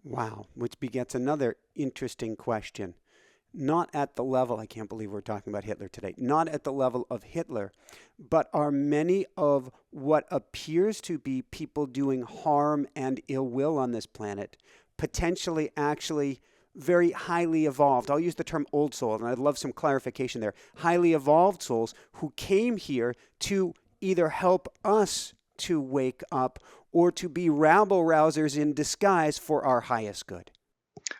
Wow, which begets another interesting question. Not at the level, I can't believe we're talking about Hitler today, not at the level of Hitler, but are many of what appears to be people doing harm and ill will on this planet potentially actually very highly evolved? I'll use the term old soul, and I'd love some clarification there. Highly evolved souls who came here to either help us to wake up or to be rabble-rousers in disguise for our highest good.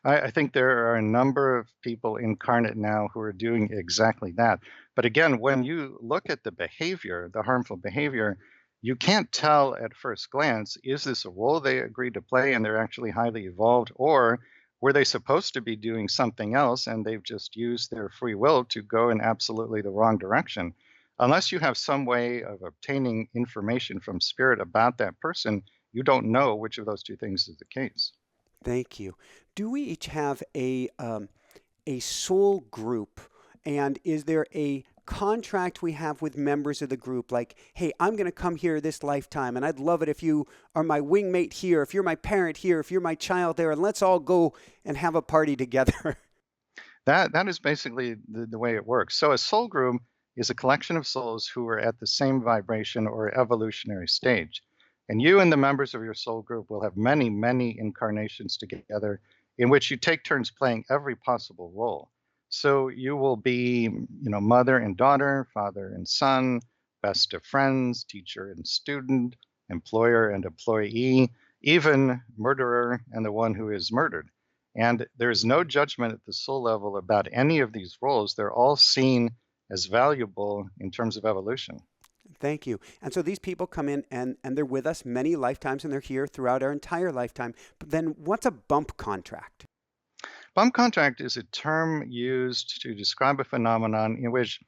I think there are a number of people incarnate now who are doing exactly that. But again, when you look at the behavior, the harmful behavior, you can't tell at first glance, is this a role they agreed to play and they're actually highly evolved, or were they supposed to be doing something else and they've just used their free will to go in absolutely the wrong direction? Unless you have some way of obtaining information from spirit about that person, you don't know which of those two things is the case. Thank you. Do we each have a soul group, and is there a contract we have with members of the group, like, hey, I'm going to come here this lifetime, and I'd love it if you are my wingmate here, if you're my parent here, if you're my child there, and let's all go and have a party together. That is basically the way it works. So a soul group is a collection of souls who are at the same vibration or evolutionary stage. And you and the members of your soul group will have many, many incarnations together in which you take turns playing every possible role. So you will be, mother and daughter, father and son, best of friends, teacher and student, employer and employee, even murderer and the one who is murdered. And there's no judgment at the soul level about any of these roles. They're all seen as valuable in terms of evolution. Thank you. And so these people come in and they're with us many lifetimes and they're here throughout our entire lifetime. But then what's a bump contract? Bump contract is a term used to describe a phenomenon in which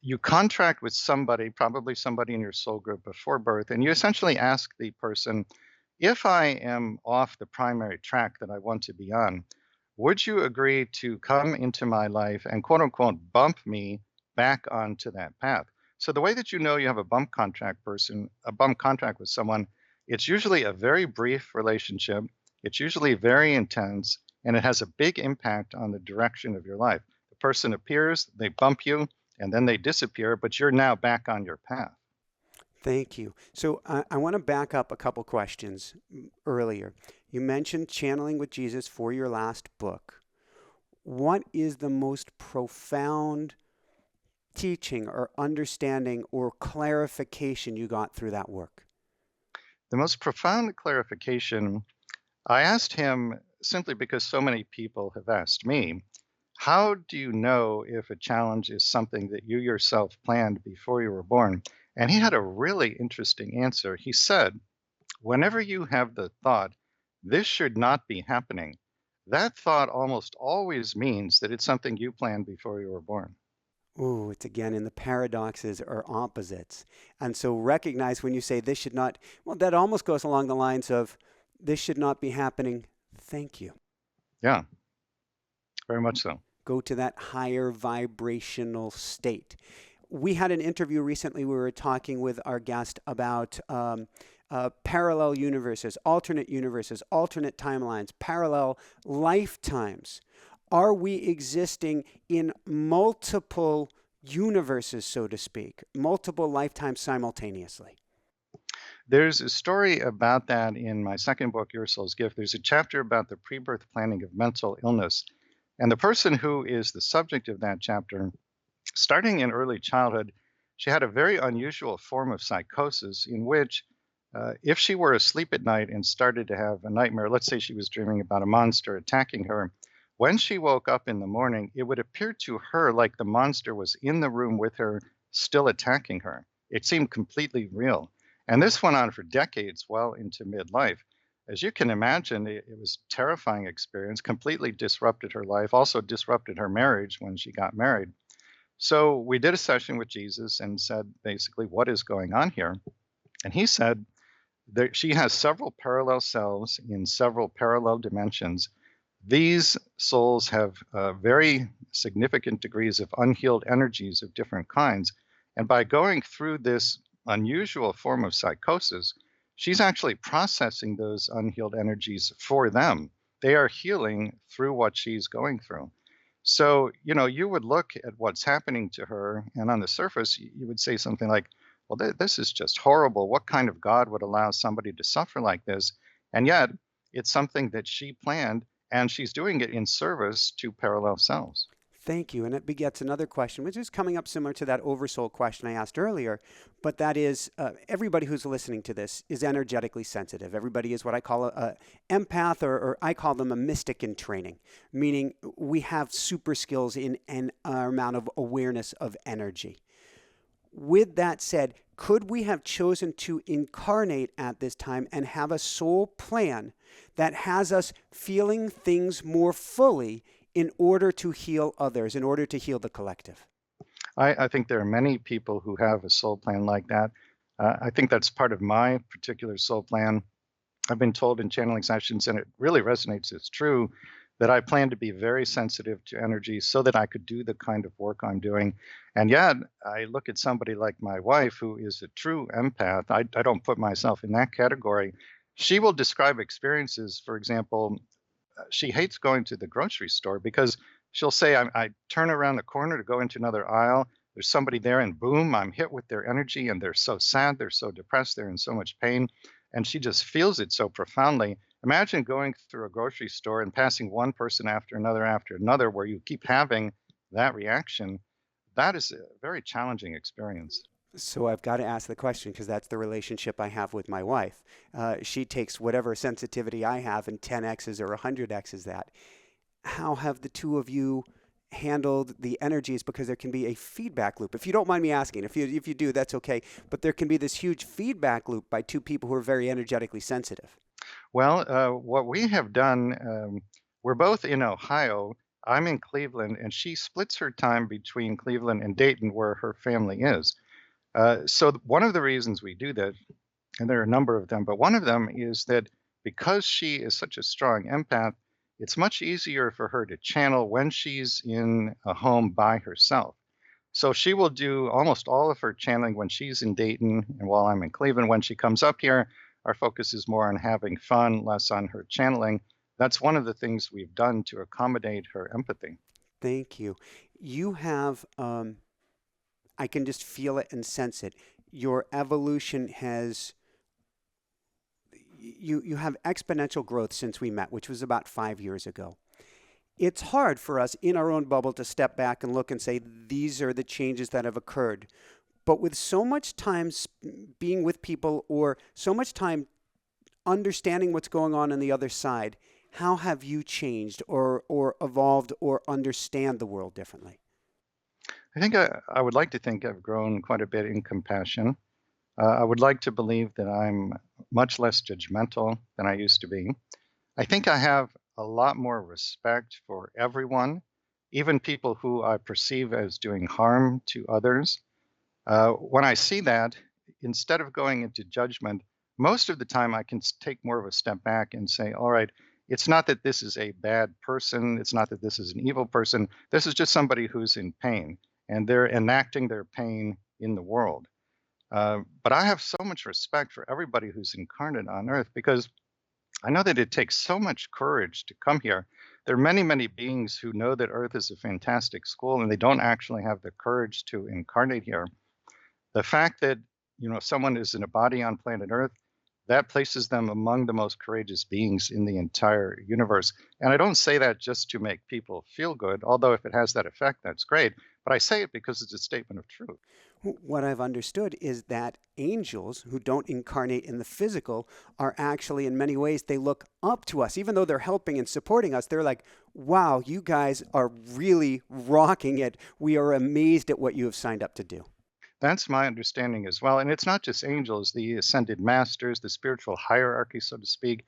you contract with somebody, probably somebody in your soul group before birth, and you essentially ask the person, if I am off the primary track that I want to be on, would you agree to come into my life and quote unquote bump me back onto that path? So the way that you know you have a bump contract with someone, it's usually a very brief relationship. It's usually very intense, and it has a big impact on the direction of your life. The person appears, they bump you, and then they disappear, but you're now back on your path. Thank you. So I want to back up a couple questions earlier. You mentioned channeling with Jesus for your last book. What is the most profound teaching or understanding or clarification you got through that work? The most profound clarification, I asked him simply because so many people have asked me, how do you know if a challenge is something that you yourself planned before you were born? And he had a really interesting answer. He said, whenever you have the thought, this should not be happening, that thought almost always means that it's something you planned before you were born. Ooh, it's again in the paradoxes or opposites. And so recognize when you say this should not, well, that almost goes along the lines of this should not be happening. Thank you. Yeah, very much so. Go to that higher vibrational state. We had an interview recently. We were talking with our guest about parallel universes, alternate timelines, parallel lifetimes. Are we existing in multiple universes, so to speak, multiple lifetimes simultaneously? There's a story about that in my second book, Your Soul's Gift. There's a chapter about the pre-birth planning of mental illness. And the person who is the subject of that chapter, starting in early childhood, she had a very unusual form of psychosis in which if she were asleep at night and started to have a nightmare, let's say she was dreaming about a monster attacking her, when she woke up in the morning, it would appear to her like the monster was in the room with her, still attacking her. It seemed completely real. And this went on for decades, well into midlife. As you can imagine, it was a terrifying experience, completely disrupted her life, also disrupted her marriage when she got married. So we did a session with Jesus and said, basically, what is going on here? And he said that she has several parallel selves in several parallel dimensions. These souls have very significant degrees of unhealed energies of different kinds. And by going through this unusual form of psychosis, she's actually processing those unhealed energies for them. They are healing through what she's going through. So, you would look at what's happening to her, and on the surface, you would say something like, well, this is just horrible. What kind of God would allow somebody to suffer like this? And yet, it's something that she planned, and she's doing it in service to parallel selves. Thank you. And it begets another question, which is coming up similar to that oversoul question I asked earlier. But that is, everybody who's listening to this is energetically sensitive. Everybody is what I call an empath, or I call them a mystic in training, meaning we have super skills in our amount of awareness of energy. With that said, could we have chosen to incarnate at this time and have a soul plan that has us feeling things more fully in order to heal others, in order to heal the collective? I think there are many people who have a soul plan like that. I think that's part of my particular soul plan. I've been told in channeling sessions, and it really resonates, it's true, that I plan to be very sensitive to energy so that I could do the kind of work I'm doing. And yet, I look at somebody like my wife, who is a true empath. I don't put myself in that category. She will describe experiences, for example, she hates going to the grocery store because she'll say, I turn around the corner to go into another aisle. There's somebody there, and boom, I'm hit with their energy, and they're so sad, they're so depressed, they're in so much pain. And she just feels it so profoundly. Imagine going through a grocery store and passing one person after another, where you keep having that reaction. That is a very challenging experience. So I've got to ask the question because that's the relationship I have with my wife. She takes whatever sensitivity I have and 10x's or 100x's that. How have the two of you handled the energies? Because there can be a feedback loop. If you don't mind me asking, if you do, that's okay. But there can be this huge feedback loop by two people who are very energetically sensitive. Well, what we have done, we're both in Ohio. I'm in Cleveland, and she splits her time between Cleveland and Dayton, where her family is. One of the reasons we do that, and there are a number of them, but one of them is that because she is such a strong empath, it's much easier for her to channel when she's in a home by herself. So she will do almost all of her channeling when she's in Dayton, and while I'm in Cleveland. When she comes up here, our focus is more on having fun, less on her channeling. That's one of the things we've done to accommodate her empathy. Thank you. You have, I can just feel it and sense it. Your evolution has, you have exponential growth since we met, which was about 5 years ago. It's hard for us in our own bubble to step back and look and say, these are the changes that have occurred. But with so much time being with people or so much time understanding what's going on the other side, how have you changed or evolved or understand the world differently? I think I would like to think I've grown quite a bit in compassion. I would like to believe that I'm much less judgmental than I used to be. I think I have a lot more respect for everyone, even people who I perceive as doing harm to others. When I see that, instead of going into judgment, most of the time I can take more of a step back and say, all right, it's not that this is a bad person. It's not that this is an evil person. This is just somebody who's in pain, and they're enacting their pain in the world. But I have so much respect for everybody who's incarnate on Earth because I know that it takes so much courage to come here. There are many, many beings who know that Earth is a fantastic school and they don't actually have the courage to incarnate here. The fact that, someone is in a body on planet Earth, that places them among the most courageous beings in the entire universe. And I don't say that just to make people feel good, although if it has that effect, that's great. But I say it because it's a statement of truth. What I've understood is that angels who don't incarnate in the physical are actually, in many ways, they look up to us. Even though they're helping and supporting us, they're like, wow, you guys are really rocking it. We are amazed at what you have signed up to do. That's my understanding as well. And it's not just angels, the ascended masters, the spiritual hierarchy, so to speak.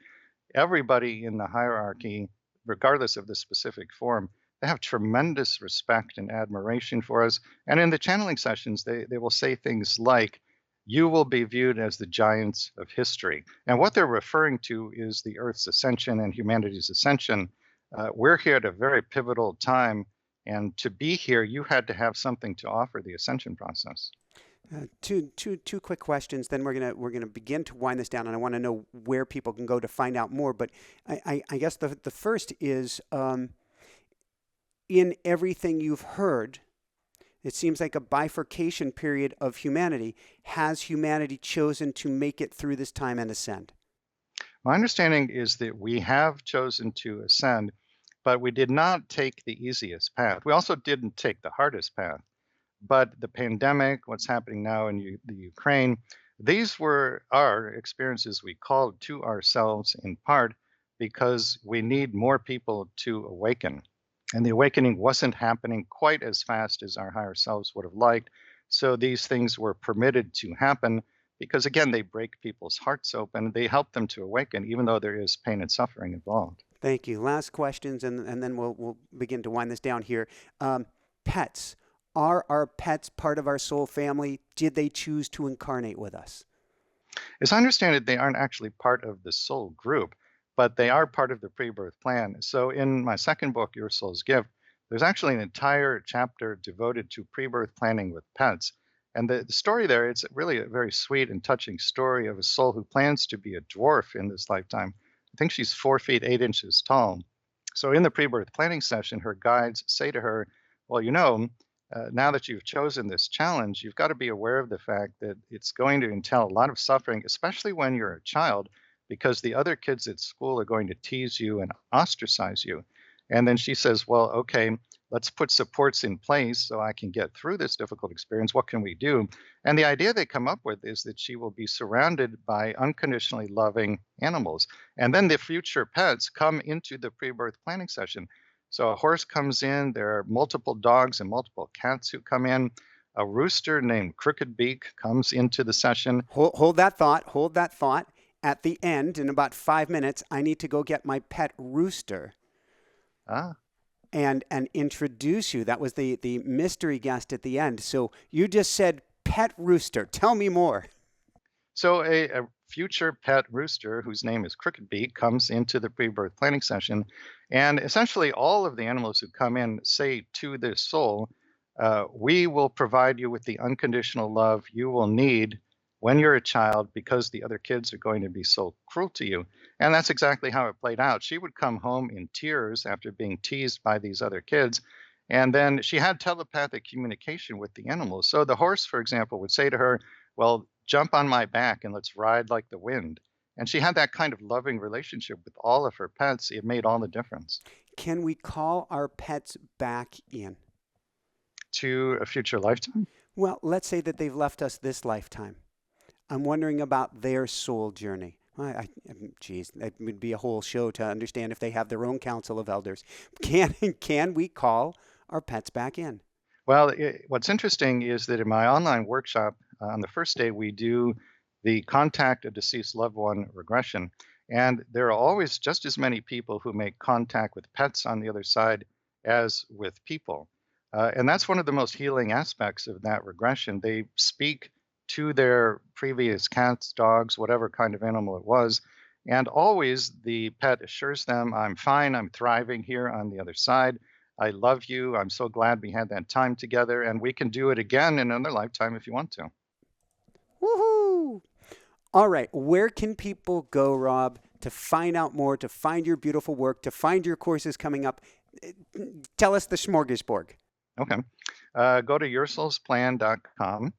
Everybody in the hierarchy, regardless of the specific form, they have tremendous respect and admiration for us. And in the channeling sessions, they will say things like, you will be viewed as the giants of history. And what they're referring to is the Earth's ascension and humanity's ascension. We're here at a very pivotal time. And to be here, you had to have something to offer the ascension process. Two quick questions. Then we're gonna begin to wind this down, and I want to know where people can go to find out more. But I guess the first is in everything you've heard, it seems like a bifurcation period of humanity. Has humanity chosen to make it through this time and ascend? My understanding is that we have chosen to ascend, but we did not take the easiest path. We also didn't take the hardest path. But the pandemic, what's happening now in the Ukraine, these were our experiences we called to ourselves in part because we need more people to awaken. And the awakening wasn't happening quite as fast as our higher selves would have liked. So these things were permitted to happen because, again, they break people's hearts open. They help them to awaken, even though there is pain and suffering involved. Thank you. Last questions, and then we'll begin to wind this down here. Pets. Are our pets part of our soul family? Did they choose to incarnate with us? As I understand it, they aren't actually part of the soul group, but they are part of the pre-birth plan. So in my second book, Your Soul's Gift, there's actually an entire chapter devoted to pre-birth planning with pets. And the story there, it's really a very sweet and touching story of a soul who plans to be a dwarf in this lifetime. I think she's 4 feet 8 inches tall. So in the pre-birth planning session, her guides say to her, well, now that you've chosen this challenge, you've got to be aware of the fact that it's going to entail a lot of suffering, especially when you're a child, because the other kids at school are going to tease you and ostracize you. And then she says, well, okay, let's put supports in place so I can get through this difficult experience. What can we do? And the idea they come up with is that she will be surrounded by unconditionally loving animals. And then the future pets come into the pre-birth planning session. So a horse comes in, there are multiple dogs and multiple cats who come in. A rooster named Crooked Beak comes into the session. Hold that thought. Hold that thought. At the end, in about 5 minutes, I need to go get my pet rooster. And introduce you. That was the mystery guest at the end. So you just said pet rooster. Tell me more. So a future pet rooster, whose name is Crooked Beak, comes into the pre-birth planning session. And essentially all of the animals who come in say to this soul, we will provide you with the unconditional love you will need when you're a child, because the other kids are going to be so cruel to you. And that's exactly how it played out. She would come home in tears after being teased by these other kids. And then she had telepathic communication with the animals. So the horse, for example, would say to her, well, jump on my back and let's ride like the wind. And she had that kind of loving relationship with all of her pets. It made all the difference. Can we call our pets back in? To a future lifetime? Well, let's say that they've left us this lifetime. I'm wondering about their soul journey. Geez, that would be a whole show to understand if they have their own council of elders. Can we call our pets back in? Well, what's interesting is that in my online workshop, on the first day, we do the contact a deceased loved one regression. And there are always just as many people who make contact with pets on the other side as with people. And that's one of the most healing aspects of that regression. They speak to their previous cats, dogs, whatever kind of animal it was. And always the pet assures them, I'm fine, I'm thriving here on the other side. I love you. I'm so glad we had that time together. And we can do it again in another lifetime if you want to. Woohoo! All right. Where can people go, Rob, to find out more, to find your beautiful work, to find your courses coming up? Tell us the smorgasbord. Okay. Go to yoursoulsplan.com.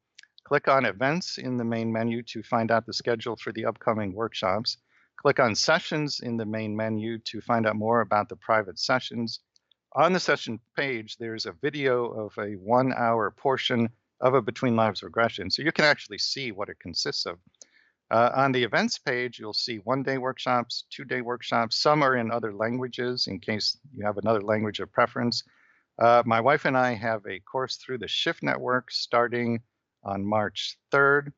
Click on events in the main menu to find out the schedule for the upcoming workshops. Click on sessions in the main menu to find out more about the private sessions. On the session page, there's a video of a 1-hour portion of a Between Lives regression, so you can actually see what it consists of. On the events page, you'll see 1-day workshops, 2-day workshops. Some are in other languages in case you have another language of preference. My wife and I have a course through the Shift Network starting on March 3rd,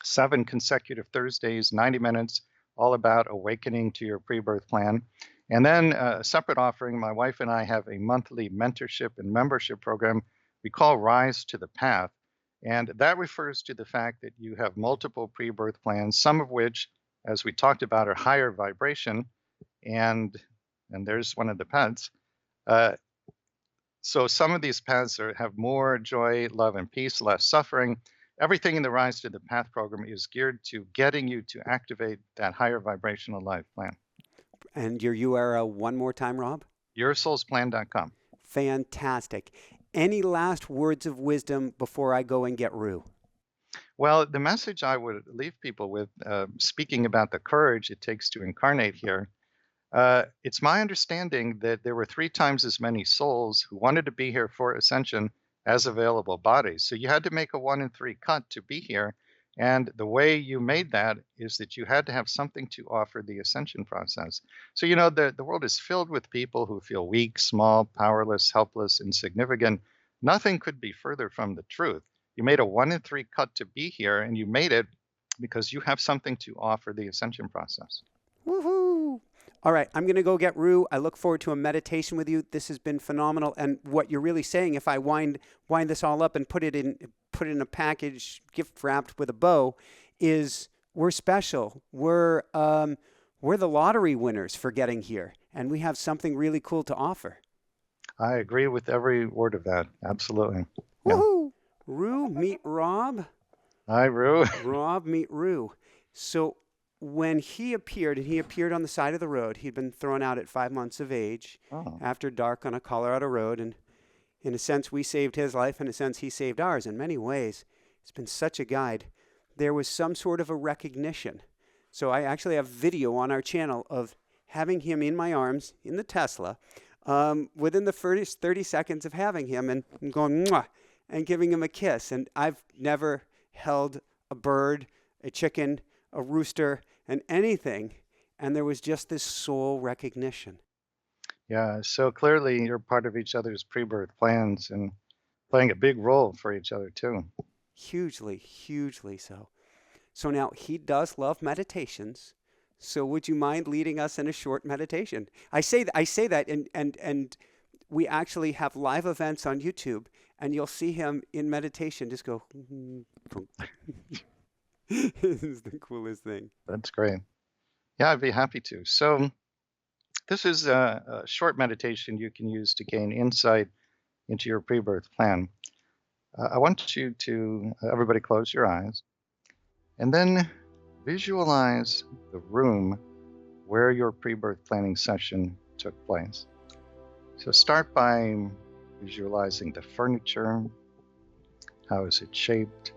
7 consecutive Thursdays, 90 minutes, all about awakening to your pre-birth plan. And then a separate offering, my wife and I have a monthly mentorship and membership program we call Rise to the Path. And that refers to the fact that you have multiple pre-birth plans, some of which, as we talked about, are higher vibration. And there's one of the pets. So some of these paths have more joy, love, and peace, less suffering. Everything in the Rise to the Path program is geared to getting you to activate that higher vibrational life plan. And your URL one more time, Rob? yoursoulsplan.com. Fantastic. Any last words of wisdom before I go and get Rue? Well, the message I would leave people with, speaking about the courage it takes to incarnate here, it's my understanding that there were 3 times as many souls who wanted to be here for ascension as available bodies. So you had to make a 1 in 3 cut to be here. And the way you made that is that you had to have something to offer the ascension process. So, the world is filled with people who feel weak, small, powerless, helpless, insignificant. Nothing could be further from the truth. You made a 1 in 3 cut to be here, and you made it because you have something to offer the ascension process. Woohoo! All right, I'm going to go get Rue. I look forward to a meditation with you. This has been phenomenal. And what you're really saying, if I wind this all up and put it in a package, gift wrapped with a bow, is we're special. We're we're the lottery winners for getting here, and we have something really cool to offer. I agree with every word of that. Absolutely. Yeah. Woohoo! Rue, meet Rob. Hi, Rue. Rob, meet Rue. So when he appeared, and he appeared on the side of the road, he'd been thrown out at 5 months of age Oh, after dark on a Colorado road. And in a sense, we saved his life. In a sense, he saved ours. In many ways, it's been such a guide. There was some sort of a recognition. So I actually have video on our channel of having him in my arms in the Tesla within the first 30 seconds of having him and going, mwah, and giving him a kiss. And I've never held a bird, a chicken, a rooster, and anything. And there was just this soul recognition. yeah. So clearly you're part of each other's pre-birth plans and playing a big role for each other too. Hugely, hugely so. So now he does love meditations. So would you mind leading us in a short meditation? I say that, and we actually have live events on YouTube, and you'll see him in meditation just go. This is the coolest thing. That's great. Yeah, I'd be happy to. So this is a short meditation you can use to gain insight into your pre-birth plan. I want you to, everybody close your eyes, and then visualize the room where your pre-birth planning session took place. So start by visualizing the furniture. How is it shaped?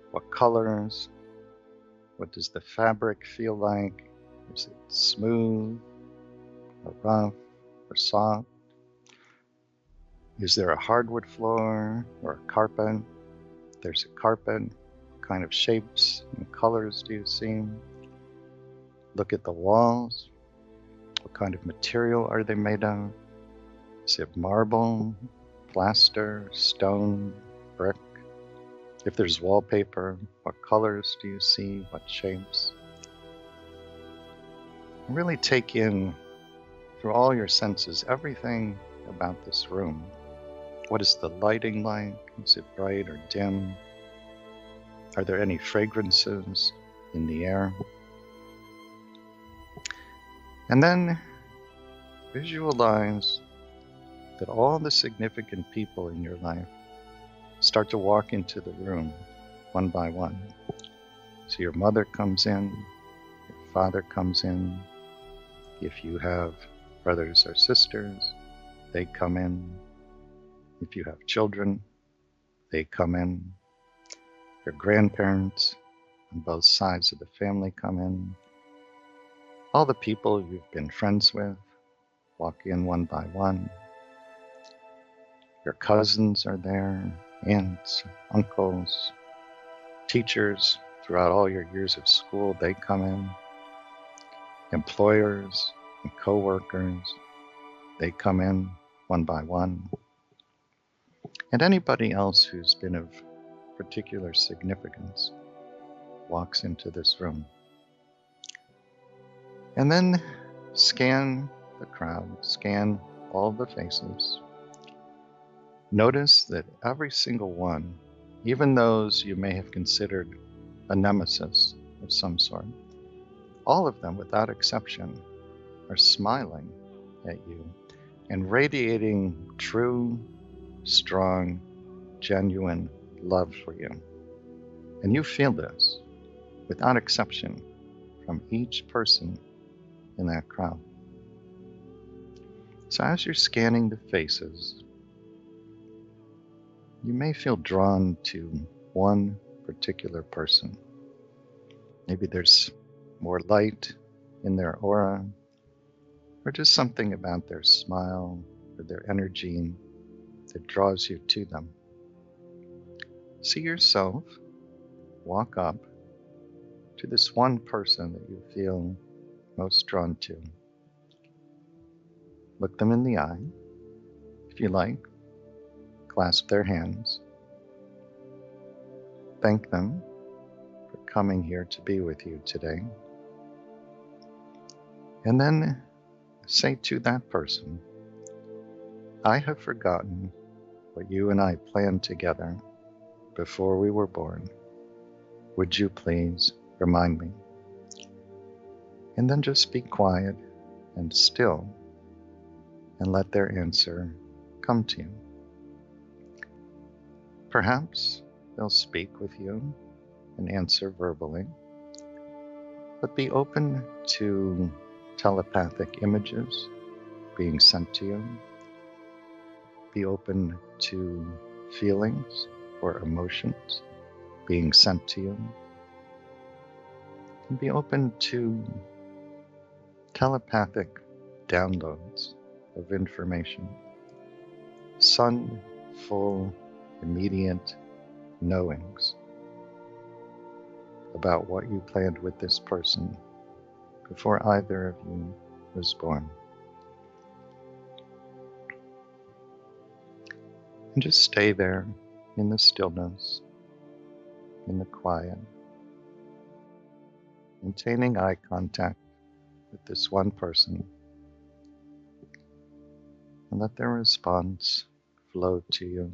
What colors? What does the fabric feel like? Is it smooth or rough or soft? Is there a hardwood floor or a carpet? If there's a carpet, what kind of shapes and colors do you see? Look at the walls. What kind of material are they made of? Is it marble, plaster, stone, brick? If there's wallpaper, what colors do you see? What shapes? Really take in, through all your senses, everything about this room. What is the lighting like? Is it bright or dim? Are there any fragrances in the air? And then visualize that all the significant people in your life start to walk into the room one by one. So your mother comes in, your father comes in. If you have brothers or sisters, they come in. If you have children, they come in. Your grandparents on both sides of the family come in. All the people you've been friends with walk in one by one. Your cousins are there, aunts, uncles, teachers throughout all your years of school, they come in. Employers and co-workers, they come in one by one. And anybody else who's been of particular significance walks into this room. And then scan the crowd, scan all the faces. Notice that every single one, even those you may have considered a nemesis of some sort, all of them without exception are smiling at you and radiating true, strong, genuine love for you. And you feel this without exception from each person in that crowd. So as you're scanning the faces, you may feel drawn to one particular person. Maybe there's more light in their aura, or just something about their smile or their energy that draws you to them. See yourself walk up to this one person that you feel most drawn to. Look them in the eye, if you like. Clasp their hands. Thank them for coming here to be with you today. And then say to that person, I have forgotten what you and I planned together before we were born. Would you please remind me? And then just be quiet and still and let their answer come to you. Perhaps they'll speak with you and answer verbally, but be open to telepathic images being sent to you. Be open to feelings or emotions being sent to you. And be open to telepathic downloads of information. Full, immediate knowings about what you planned with this person before either of you was born. And just stay there in the stillness, in the quiet, maintaining eye contact with this one person, and let their response flow to you,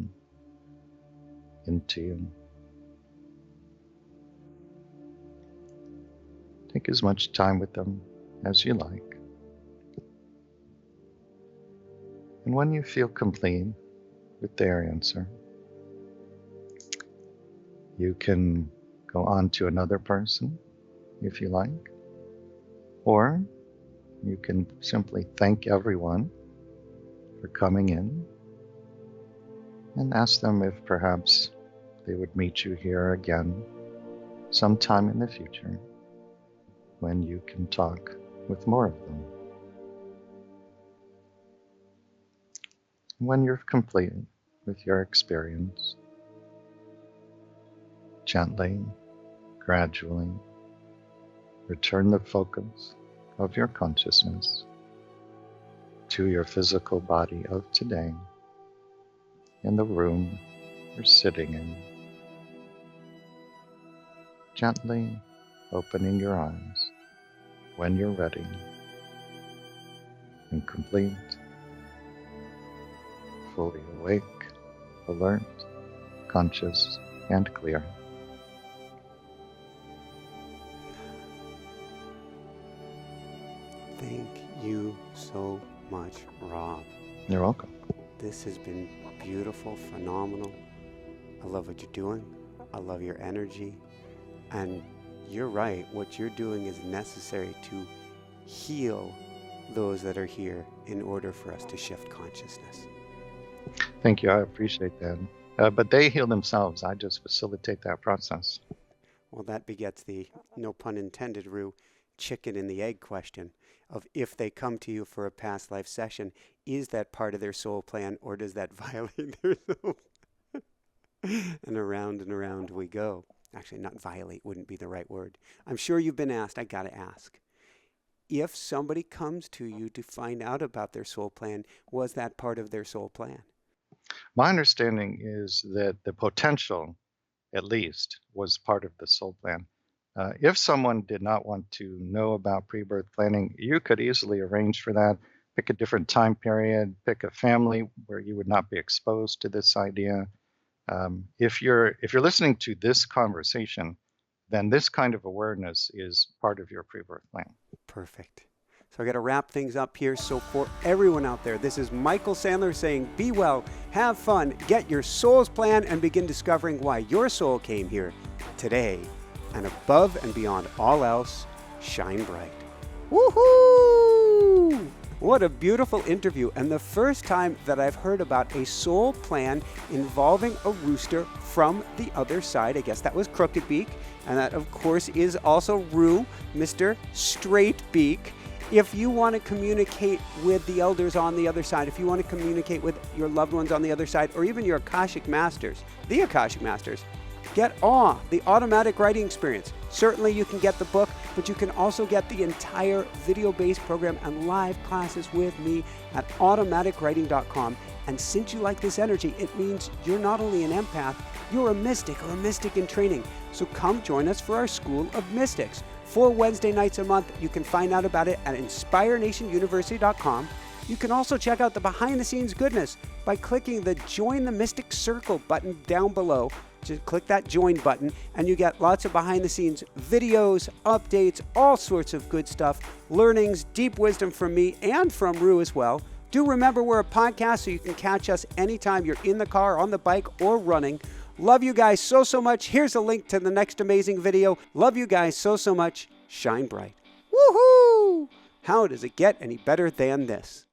into you. Take as much time with them as you like. And when you feel complete with their answer, you can go on to another person if you like, or you can simply thank everyone for coming in and ask them if perhaps they would meet you here again sometime in the future when you can talk with more of them. When you're complete with your experience, gently, gradually, return the focus of your consciousness to your physical body of today in the room you're sitting in. Gently opening your eyes when you're ready and complete, fully awake, alert, conscious, and clear. Thank you so much, Rob. You're welcome. This has been beautiful, phenomenal. I love what you're doing. I love your energy. And you're right, what you're doing is necessary to heal those that are here in order for us to shift consciousness. Thank you, I appreciate that. But they heal themselves. I just facilitate that process. Well, that begets the, no pun intended, Rue, chicken and the egg question of if they come to you for a past life session, is that part of their soul plan or does that violate their soul? And around we go. Actually, not violate wouldn't be the right word. I'm sure you've been asked, I gotta ask. If somebody comes to you to find out about their soul plan, was that part of their soul plan? My understanding is that the potential, at least, was part of the soul plan. If someone did not want to know about pre-birth planning, you could easily arrange for that. Pick a different time period, pick a family where you would not be exposed to this idea. If you're listening to this conversation, then this kind of awareness is part of your pre-birth plan. Perfect. So I got to wrap things up here. So for everyone out there, this is Michael Sandler saying, be well, have fun, get your soul's plan, and begin discovering why your soul came here today. And above and beyond all else, shine bright. Woohoo! What a beautiful interview, and the first time that I've heard about a soul plan involving a rooster from the other side. I guess that was Crooked Beak, and that of course is also Rue, Mr. Straight Beak. If you want to communicate with the elders on the other side, if you want to communicate with your loved ones on the other side, or even your Akashic Masters, the Akashic Masters, get AWE, the automatic writing experience. Certainly you can get the book, but you can also get the entire video-based program and live classes with me at automaticwriting.com. And since you like this energy, it means you're not only an empath, you're a mystic or a mystic in training. So come join us for our School of Mystics. 4 Wednesday nights a month. You can find out about it at inspirenationuniversity.com. You can also check out the behind-the-scenes goodness by clicking the Join the Mystic Circle button down below Just click that join button and you get lots of behind the scenes videos, updates, all sorts of good stuff, learnings, deep wisdom from me and from Rue as well. Do remember we're a podcast, so you can catch us anytime you're in the car, on the bike, or running. Love you guys so much. Here's a link to the next amazing video. Love you guys so much. Shine bright. Woohoo! How does it get any better than this?